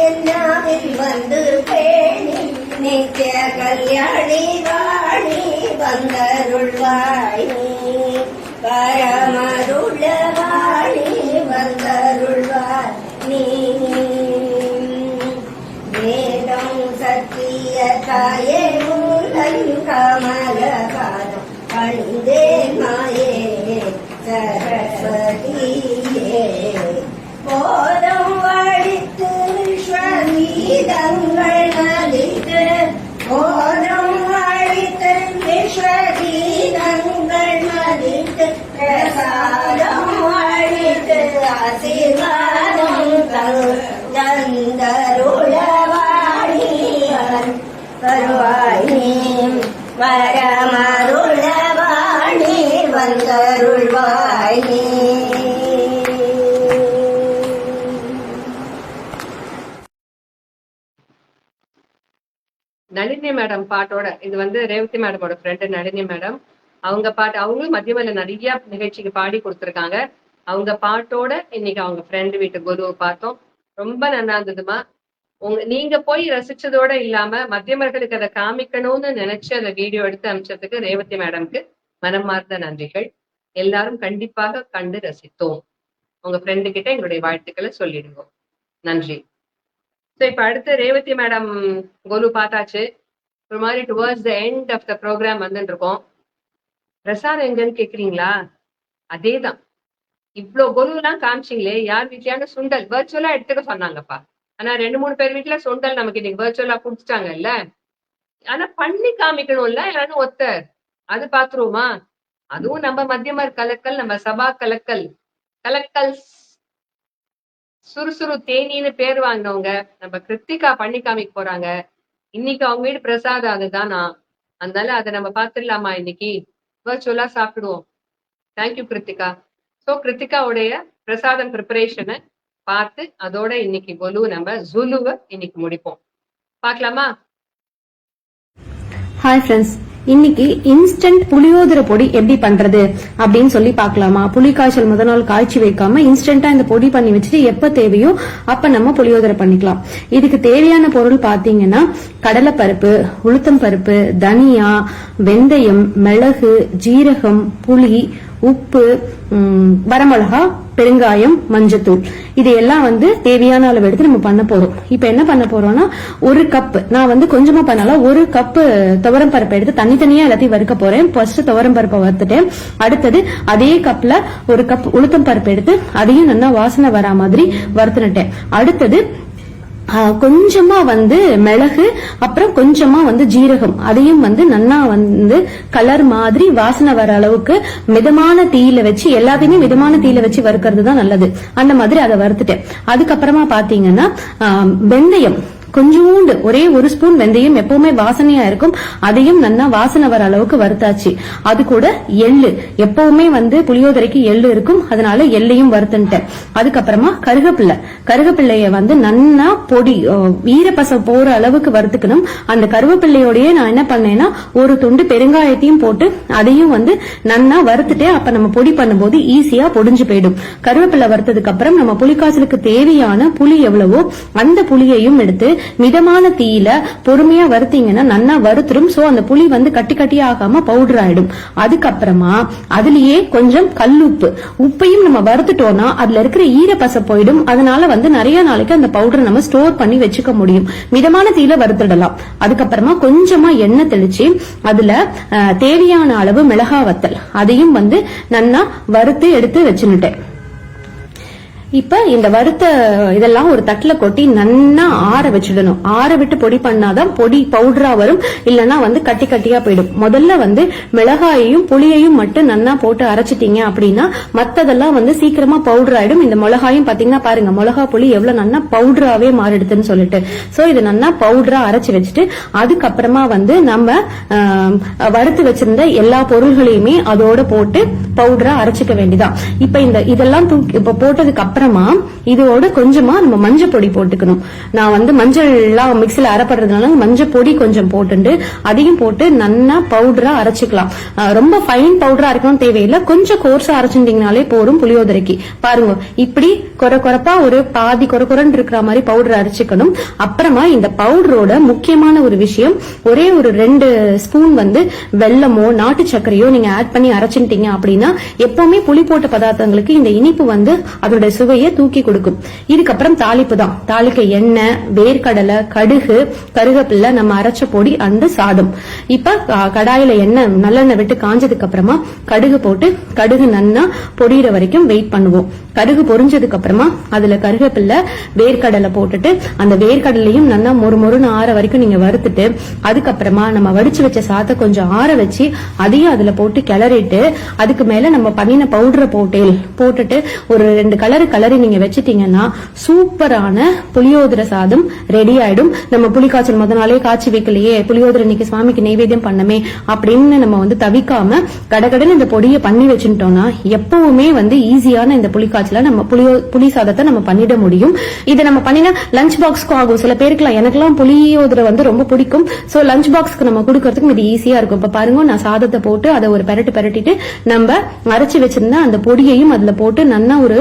என்னாவில் வந்து பேணி, நித்திய கல்யாணி வாணி வந்தருள்வாய் நீ, பரமருளவாணி வந்தருள்வாய் நீ, வேதம் சத்திய தாயே முந்தன் கமலகாரம் பணிந்தேன் மாயே சரஸ்வதியே, போதம் வழித்து விஸ்வகீதங்கள் நலித்து, போதம் வழித்து விஸ்வகீதங்கள் நலித்து, பிரசாதம் வழித்து ஆசீர்வாதம் தந்தருளவாணி வருவாய் நீ, வரமருளவாணி வந்தருள்வாய் நீ. நளினி மேடம் பாட்டோட, இது வந்து ரேவதி மேடமோட ஃப்ரெண்டு நளினி மேடம். அவங்க பாட்டு, அவங்களும் மத்தியமல நிறைய நிகழ்ச்சிக்கு பாடி கொடுத்துருக்காங்க. அவங்க பாட்டோட இன்னைக்கு அவங்க ஃப்ரெண்டு வீட்டு குருவை பார்த்தோம். ரொம்ப நல்லா இருந்ததுமா. நீங்க போய் ரசிச்சதோட இல்லாம மத்தியமர்களுக்கு அதை காமிக்கணும்னு நினைச்சு அதை வீடியோ எடுத்து அமைச்சதுக்கு ரேவதி மேடம்க்கு மனமார்ந்த நன்றிகள். எல்லாரும் கண்டிப்பாக கண்டு ரசித்தோம். உங்க ஃப்ரெண்டு கிட்ட எங்களுடைய வாழ்த்துக்களை சொல்லிடுவோம். நன்றி. ஸோ இப்ப அடுத்து ரேவதி மேடம் கோலு பார்த்தாச்சு. ஒரு மாதிரி towards the end of the programme வந்துட்டு இருக்கோம். பிரசாதம் எங்கன்னு கேக்குறீங்களா? அதேதான். இவ்வளவு கோலு எல்லாம் காமிச்சிங்களே, யார் வீட்லயான சுண்டல் வர்ச்சுவலா எடுத்துக்க சொன்னாங்கப்பா. ஆனா 2-3 பேர் வீட்டுல சுண்டல் நமக்கு இன்னைக்கு வர்ச்சுவலா குடிச்சிட்டாங்க இல்ல. ஆனா பண்ணி காமிக்கணும்ல யாரும் ஒருத்தர். அது பாத்துருவோமா? அதுவும் நம்ம மத்தியமர் கலக்கல், நம்ம சபா கலக்கல், கலக்கல் சுறுசுறு தேனின்னு பேர் வாங்கினவங்க நம்ம கிருத்திகா பண்ணி காமிக்க போறாங்க. இன்னைக்கு அவங்க வீடு பிரசாதம் அதுதானா, அதனால அதை நம்ம பாத்துடலாமா? இன்னைக்கு வர்ச்சுவலா சாப்பிடுவோம். தேங்க்யூ கிருத்திகா. சோ கிருத்திகாவுடைய பிரசாதம் ப்ரிப்பரேஷனை பார்த்து அதோட இன்னைக்கு கொலு நம்ம ஜுலுவை இன்னைக்கு முடிப்போம். பார்க்கலாமா? ஹாய் ஃப்ரெண்ட்ஸ், இன்னைக்கு இன்ஸ்டன்ட் புளியோதரை பொடி எப்படி பண்றது அப்படின்னு சொல்லி பார்க்கலாமா? புளி காய்ச்சல் முத நாள் காய்ச்சி வைக்காம இன்ஸ்டன்டா இந்த பொடி பண்ணி வச்சுட்டு எப்ப தேவையோ அப்ப நம்ம புளியோதரை பண்ணிக்கலாம். இதுக்கு தேவையான பொருள் பாத்தீங்கன்னா கடலைப்பருப்பு, உளுத்தம் பருப்பு, தனியா, வெந்தயம், மிளகு, ஜீரகம், புளி, உப்பு, வரமிளகா, பெருங்காயம், மஞ்சத்தூள். இது எல்லாம் தேவையான அளவு எடுத்து நம்ம பண்ண போறோம். இப்ப என்ன பண்ண போறோம்னா, ஒரு கப், நான் கொஞ்சமா பண்ணாலும் 1 கப் துவரம் பருப்பை எடுத்து தனித்தனியா எல்லாத்தையும் வறுக்க போறேன். ஃபர்ஸ்ட் துவரம் பருப்பை வறுத்துட்டேன். அடுத்தது அதே கப்ல 1 கப் உளுத்தம் பருப்பு எடுத்து அதையும் நல்லா வாசனை வரா மாதிரி வறுத்துட்டேன். அடுத்தது கொஞ்சமா மிளகு, அப்புறம் கொஞ்சமா ஜீரகம், அதையும் நல்லா கலர் மாதிரி வாசனை வர அளவுக்கு மிதமான தீயில வச்சு, எல்லாத்தையுமே மிதமான தீயில வச்சு வறுக்கிறது தான் நல்லது. அந்த மாதிரி அதை வறுத்துட்டேன். அதுக்கப்புறமா பாத்தீங்கன்னா வெந்தயம் கொஞ்சோண்டு ஒரே ஒரு ஸ்பூன் வெந்தயம் எப்பவுமே வாசனையா இருக்கும், அதையும் நல்லா வாசனை வர அளவுக்கு வறுத்தாச்சு. அது கூட எள்ளு, எப்பவுமே புளியோதரைக்கு எள்ளு இருக்கும், அதனால எள்ளையும் வறுத்துட்டேன். அதுக்கப்புறமா கருவேப்பிள்ளைய நல்லா பொடி ஈரப்பசம் போற அளவுக்கு வறுத்துக்கணும். அந்த கருவேப்பிள்ளையோடய நான் என்ன பண்ணேன்னா ஒரு துண்டு பெருங்காயத்தையும் போட்டு அதையும் நல்லா வறுத்துட்டேன். அப்ப நம்ம பொடி பண்ணும்போது ஈஸியா பொடிஞ்சு போயிடும். கருவேப்பிள்ளை வறுத்ததுக்கு அப்புறம் நம்ம புளிக்காய்ச்சலுக்கு தேவையான புளி எவ்வளவோ அந்த புளியையும் எடுத்து மிதமான தீயில பொறுமையா வறுத்தீங்கன்னா நல்லா வறுத்துரும். சோ அந்த புளி கட்டி கட்டியா ஆகாம பவுடர் ஆயிடும். அதுக்கப்புறமா அதுலயே கொஞ்சம் கல்லுப்பு, உப்பையும் நம்ம வறுத்துட்டோம்னா அதுல இருக்கிற ஈரப்பசை போயிடும். அதனால நிறைய நாளைக்கு அந்த பவுடர் நம்ம ஸ்டோர் பண்ணி வச்சுக்க முடியும். மிதமான தீயில வறுத்துடலாம். அதுக்கப்புறமா கொஞ்சமா எண்ணெய் தெளிச்சு அதுல தேவையான அளவு மிளகா வத்தல் அதையும் நல்லா வறுத்து எடுத்து வச்சுட்டேன். இப்ப இந்த வறுத்த இதெல்லாம் ஒரு தட்டுல கொட்டி நல்லா ஆற வச்சிடணும். ஆற விட்டு பொடி பண்ணாதான் பொடி பவுடரா வரும், இல்லன்னா கட்டி கட்டியா போயிடும். முதல்ல மிளகாயையும் புளியையும் மட்டும் நல்லா போட்டு அரைச்சிட்டீங்க அப்படின்னா மத்ததெல்லாம் சீக்கிரமா பவுடர் ஆயிடும். இந்த மிளகாயும் பாத்தீங்கன்னா பாருங்க, மிளகா புளி எவ்வளவு நல்லா பவுடராவே மாறிடுதுன்னு சொல்லிட்டு. சோ இது நல்லா பவுடரா அரைச்சு வச்சுட்டு அதுக்கப்புறமா நம்ம வறுத்து வச்சிருந்த எல்லா பொருள்களையுமே அதோட போட்டு பவுடரா அரைச்சிக்க வேண்டியதான். இப்ப இதெல்லாம் இப்ப போட்டதுக்கு அப்புறமா இதோட கொஞ்சமா நம்ம மஞ்சள் பொடி போட்டுக்கணும். நான் மஞ்சள் எல்லாம் மிக்சில அரைப்படுறதுனால மஞ்சள் பொடி கொஞ்சம் போட்டு அதையும் போட்டு நல்லா பவுடரா அரைச்சிக்கலாம். ரொம்ப ஃபைன் பவுடரா இருக்கணும் தேவையில்லை, கொஞ்சம் கோர்ஸா அரைச்சிட்டீங்கனாலே போரும் புளியோதரைக்கு. பாருங்க, இப்படி கொரப்பா ஒரு பாதி கொரன்னு இருக்கிற மாதிரி பவுடர் அரைச்சிக்கணும். அப்புறமா இந்த பவுடரோட முக்கியமான ஒரு விஷயம், ஒரே ஒரு 2 ஸ்பூன் வெல்லமோ நாட்டு சர்க்கரையோ நீங்க ஆட் பண்ணி அரைச்சிட்டீங்க அப்படின்னா எப்பவுமே புளி போட்ட பதார்த்தங்களுக்கு இந்த இனிப்பு அதோட சுவையை தூக்கி கொடுக்கும். இதுக்கப்புறம் தாளிப்பு தான். தாளிக்க எண்ணெய், வேர்க்கடலை, கடுகு, கருவேப்பிலை, நம்ம அரைச்ச பொடி, அந்த சாதம். இப்ப கடாயில எண்ணெய் நல்லெண்ணெய் விட்டு காஞ்சதுக்கு அப்புறமா கடுகு போட்டு கடுகு நல்லா பொரியிற வரைக்கும் வெயிட் பண்ணுவோம். கடுகு பொரிஞ்சதுக்கு அப்புறமா அதுல கருவேப்பிலை, வேர்க்கடலை போட்டுட்டு அந்த வேர்க்கடலையும் நல்லா மொறுன்னு ஆற வரைக்கும் நீங்க வறுத்துட்டு அதுக்கப்புறமா நம்ம வடிச்சு வச்ச சாதத்தை கொஞ்சம் ஆற வச்சு அதையும் அதுல போட்டு கிளறிட்டு அதுக்கு மேல நம்ம பண்ணின பவுடரை போட்டுட்டு ஒரு 2 கலரி நீங்க வச்சிட்டீங்கன்னா சூப்பரான புளியோதரை சாதம் ரெடி ஆயிடும். நம்ம புளிக்காய்ச்சல் முத நாளே காய்ச்சி வைக்கலையே, புளியோதரை இன்னைக்கு சுவாமிக்கு நைவேத்தியம் பண்ணமே அப்படின்னு நம்ம தவிக்காம கடகடன்னு இந்த பொடியை பண்ணி வச்சுட்டோம்னா எப்பவுமே ஈஸியான இந்த புளிக்காய்ச்சல நம்ம புளி சாதத்தை நம்ம பண்ணிட முடியும். இதை நம்ம பண்ணினா லஞ்ச் பாக்ஸ்க்கும் ஆகும். சில பேருக்குலாம், எனக்கெல்லாம் புளியோதரை ரொம்ப பிடிக்கும். சோ லஞ்ச் பாக்ஸ்க்கு நம்ம கொடுக்கறதுக்கு இது ஈஸியா இருக்கும். இப்ப பாருங்க, நான் சாதத்தை போட்டு அதை ஒரு பெரட்டிட்டு நம்ம அரைச்சி வச்சிருந்தா அந்த பொடியையும் அதுல போட்டு நல்லா ஒரு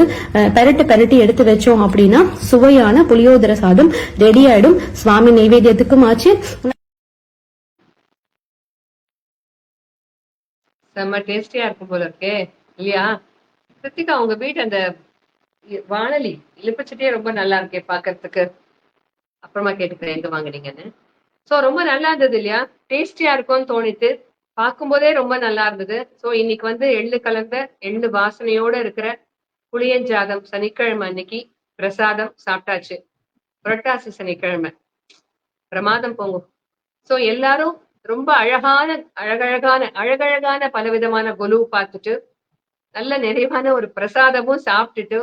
பெரட்டி எடுத்து வச்சோம் அப்படின்னா சுவையான புளியோதரை சாதம் ரெடி ஆயிடும். சுவாமி நைவேத்தியத்துக்கும் ஆச்சு. செம்ம டேஸ்டியா இருக்கும் போல இருக்கே இல்லையா? கிருத்திகா, உங்க வீட்டு அந்த வானொலி இழுப்பச்சட்டியே ரொம்ப நல்லா இருக்கே பாக்குறதுக்கு. அப்புறமா கேட்டுக்கிறேன் எங்க வாங்கினீங்கன்னு. சோ ரொம்ப நல்லா இருந்தது இல்லையா? டேஸ்டியா இருக்கும்னு தோணித்து, பார்க்கும்போதே ரொம்ப நல்லா இருந்தது. சோ இன்னைக்கு எள்ளு கலந்த எள்ளு வாசனையோட இருக்கிற புளியஞ்சாதம் சனிக்கிழமை அன்னைக்கு பிரசாதம் சாப்பிட்டாச்சு. புரட்டாசி சனிக்கிழமை பிரமாதம் போங்க. சோ எல்லாரும் ரொம்ப அழகழகான பலவிதமான கொலு பார்த்துட்டு நல்ல நிறைவான ஒரு பிரசாதமும் சாப்பிட்டுட்டு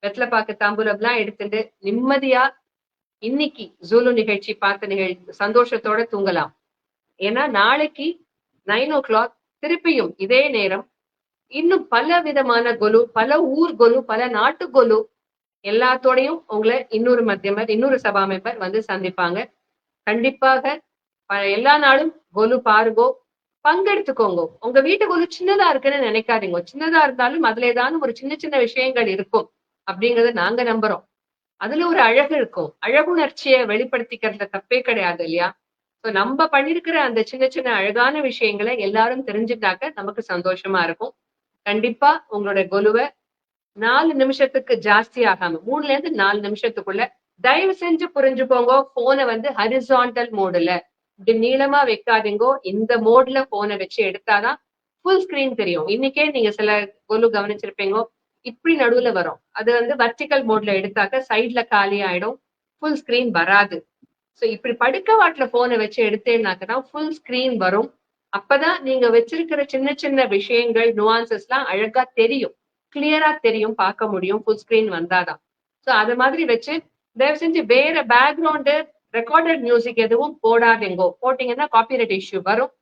வெத்தலைப்பாக்கு தாம்பூலம்லாம் எடுத்துட்டு நிம்மதியா இன்னைக்கு ஜூலு நிகழ்ச்சி பார்த்த சந்தோஷத்தோட தூங்கலாம். ஏன்னா நாளைக்கு 9 o'clock திருப்பியும் இதே நேரம் இன்னும் பல விதமான கொலு, பல ஊர் கொலு, பல நாட்டு கொலு எல்லாத்தோடையும் உங்களை இன்னொரு சபா மெம்பர் சந்திப்பாங்க. கண்டிப்பாக எல்லா நாளும் கொலு பாருங்கோ, பங்கெடுத்துக்கோங்க. உங்க வீட்டு கொலு சின்னதா இருக்குன்னு நினைக்காதீங்க. சின்னதா இருந்தாலும் அதுல ஏதாவது ஒரு சின்ன விஷயங்கள் இருக்கும் அப்படிங்கறத நாங்க நம்புறோம். அதுல ஒரு அழகு இருக்கும். அழகுணர்ச்சியை வெளிப்படுத்திக்கிறதுல தப்பே கிடையாது இல்லையா? சோ நம்ம பண்ணிருக்கிற அந்த சின்ன அழகான விஷயங்களை எல்லாரும் தெரிஞ்சுட்டாக்க நமக்கு சந்தோஷமா இருக்கும். கண்டிப்பா உங்களோட கொலுவை 4 நிமிஷத்துக்கு ஜாஸ்தி ஆகாம 3ல இருந்து 4 நிமிஷத்துக்குள்ள தயவு செஞ்சு புரிஞ்சுக்கோங்க. போனை ஹரிசாண்டல் மோடுல இப்படி நீளமா வைக்காதீங்கோ. இந்த மோட்ல போனை வச்சு எடுத்தாதான் ஃபுல் ஸ்கிரீன் தெரியும். இன்னைக்கே நீங்க சில கொலு கவனிச்சிருப்பீங்க, இப்படி நடுவுல வரும். அது வர்டிகல் மோட்ல எடுத்தாக்க சைட்ல காலி ஆயிடும், ஃபுல் ஸ்கிரீன் வராது. சோ இப்படி படுக்க வாட்டுல போனை வச்சு எடுத்தேன்னாக்கதான் ஃபுல் ஸ்கிரீன் வரும். அப்பதான் நீங்க வச்சிருக்கிற சின்ன விஷயங்கள் நுவான்சஸ் எல்லாம் அழகா தெரியும், கிளியரா தெரியும், பார்க்க முடியும். ஃபுல் ஸ்கிரீன் வந்தாதான். சோ அது மாதிரி வச்சு தயவு செஞ்சு வேற பேக்ரவுண்டு ரெக்கார்டட் மியூசிக் எதுவும் போடாதீங்கோ. போட்டீங்கன்னா காப்பிரைட் இஷ்யூ வரும்.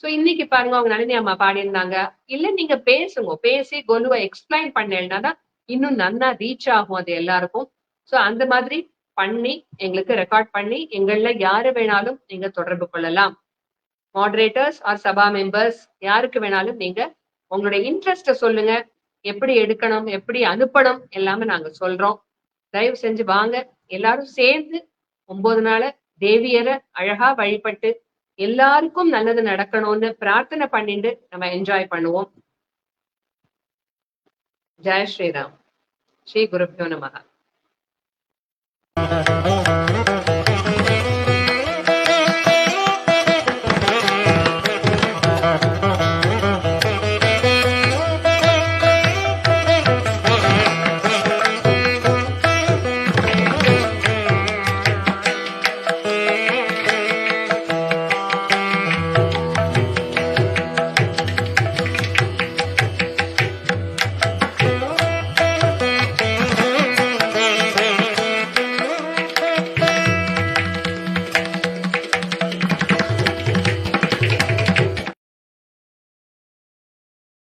சோ இன்னைக்கு பாருங்க அவங்க நளினி அம்மா பாடியிருந்தாங்க. இல்ல நீங்க பேசுங்க, பேசி கொலுவை எக்ஸ்பிளைன் பண்ணேன்னா இன்னும் நல்லா ரீச் ஆகும் அது எல்லாருக்கும். சோ அந்த மாதிரி பண்ணி எங்களுக்கு ரெக்கார்ட் பண்ணி எங்கள யாரு வேணாலும் நீங்க தொடர்பு கொள்ளலாம். மாடரேட்டர்ஸ் ஆர் சபா மெம்பர்ஸ் யாருக்கு வேணாலும் நீங்க உங்களுடைய இன்ட்ரெஸ்ட சொல்லுங்க. எப்படி எடுக்கணும், எப்படி அனுப்பணும் எல்லாமே நாங்க சொல்றோம். தயவு செஞ்சு வாங்க, எல்லாரும் சேர்ந்து 9 நாள் தேவியரை அழகா வழிபட்டு எல்லாருக்கும் நல்லது நடக்கணும்னு பிரார்த்தனை பண்ணிட்டு நம்ம என்ஜாய் பண்ணுவோம். ஜெய் ஸ்ரீராம். ஸ்ரீ குருப்யோ நமஹ.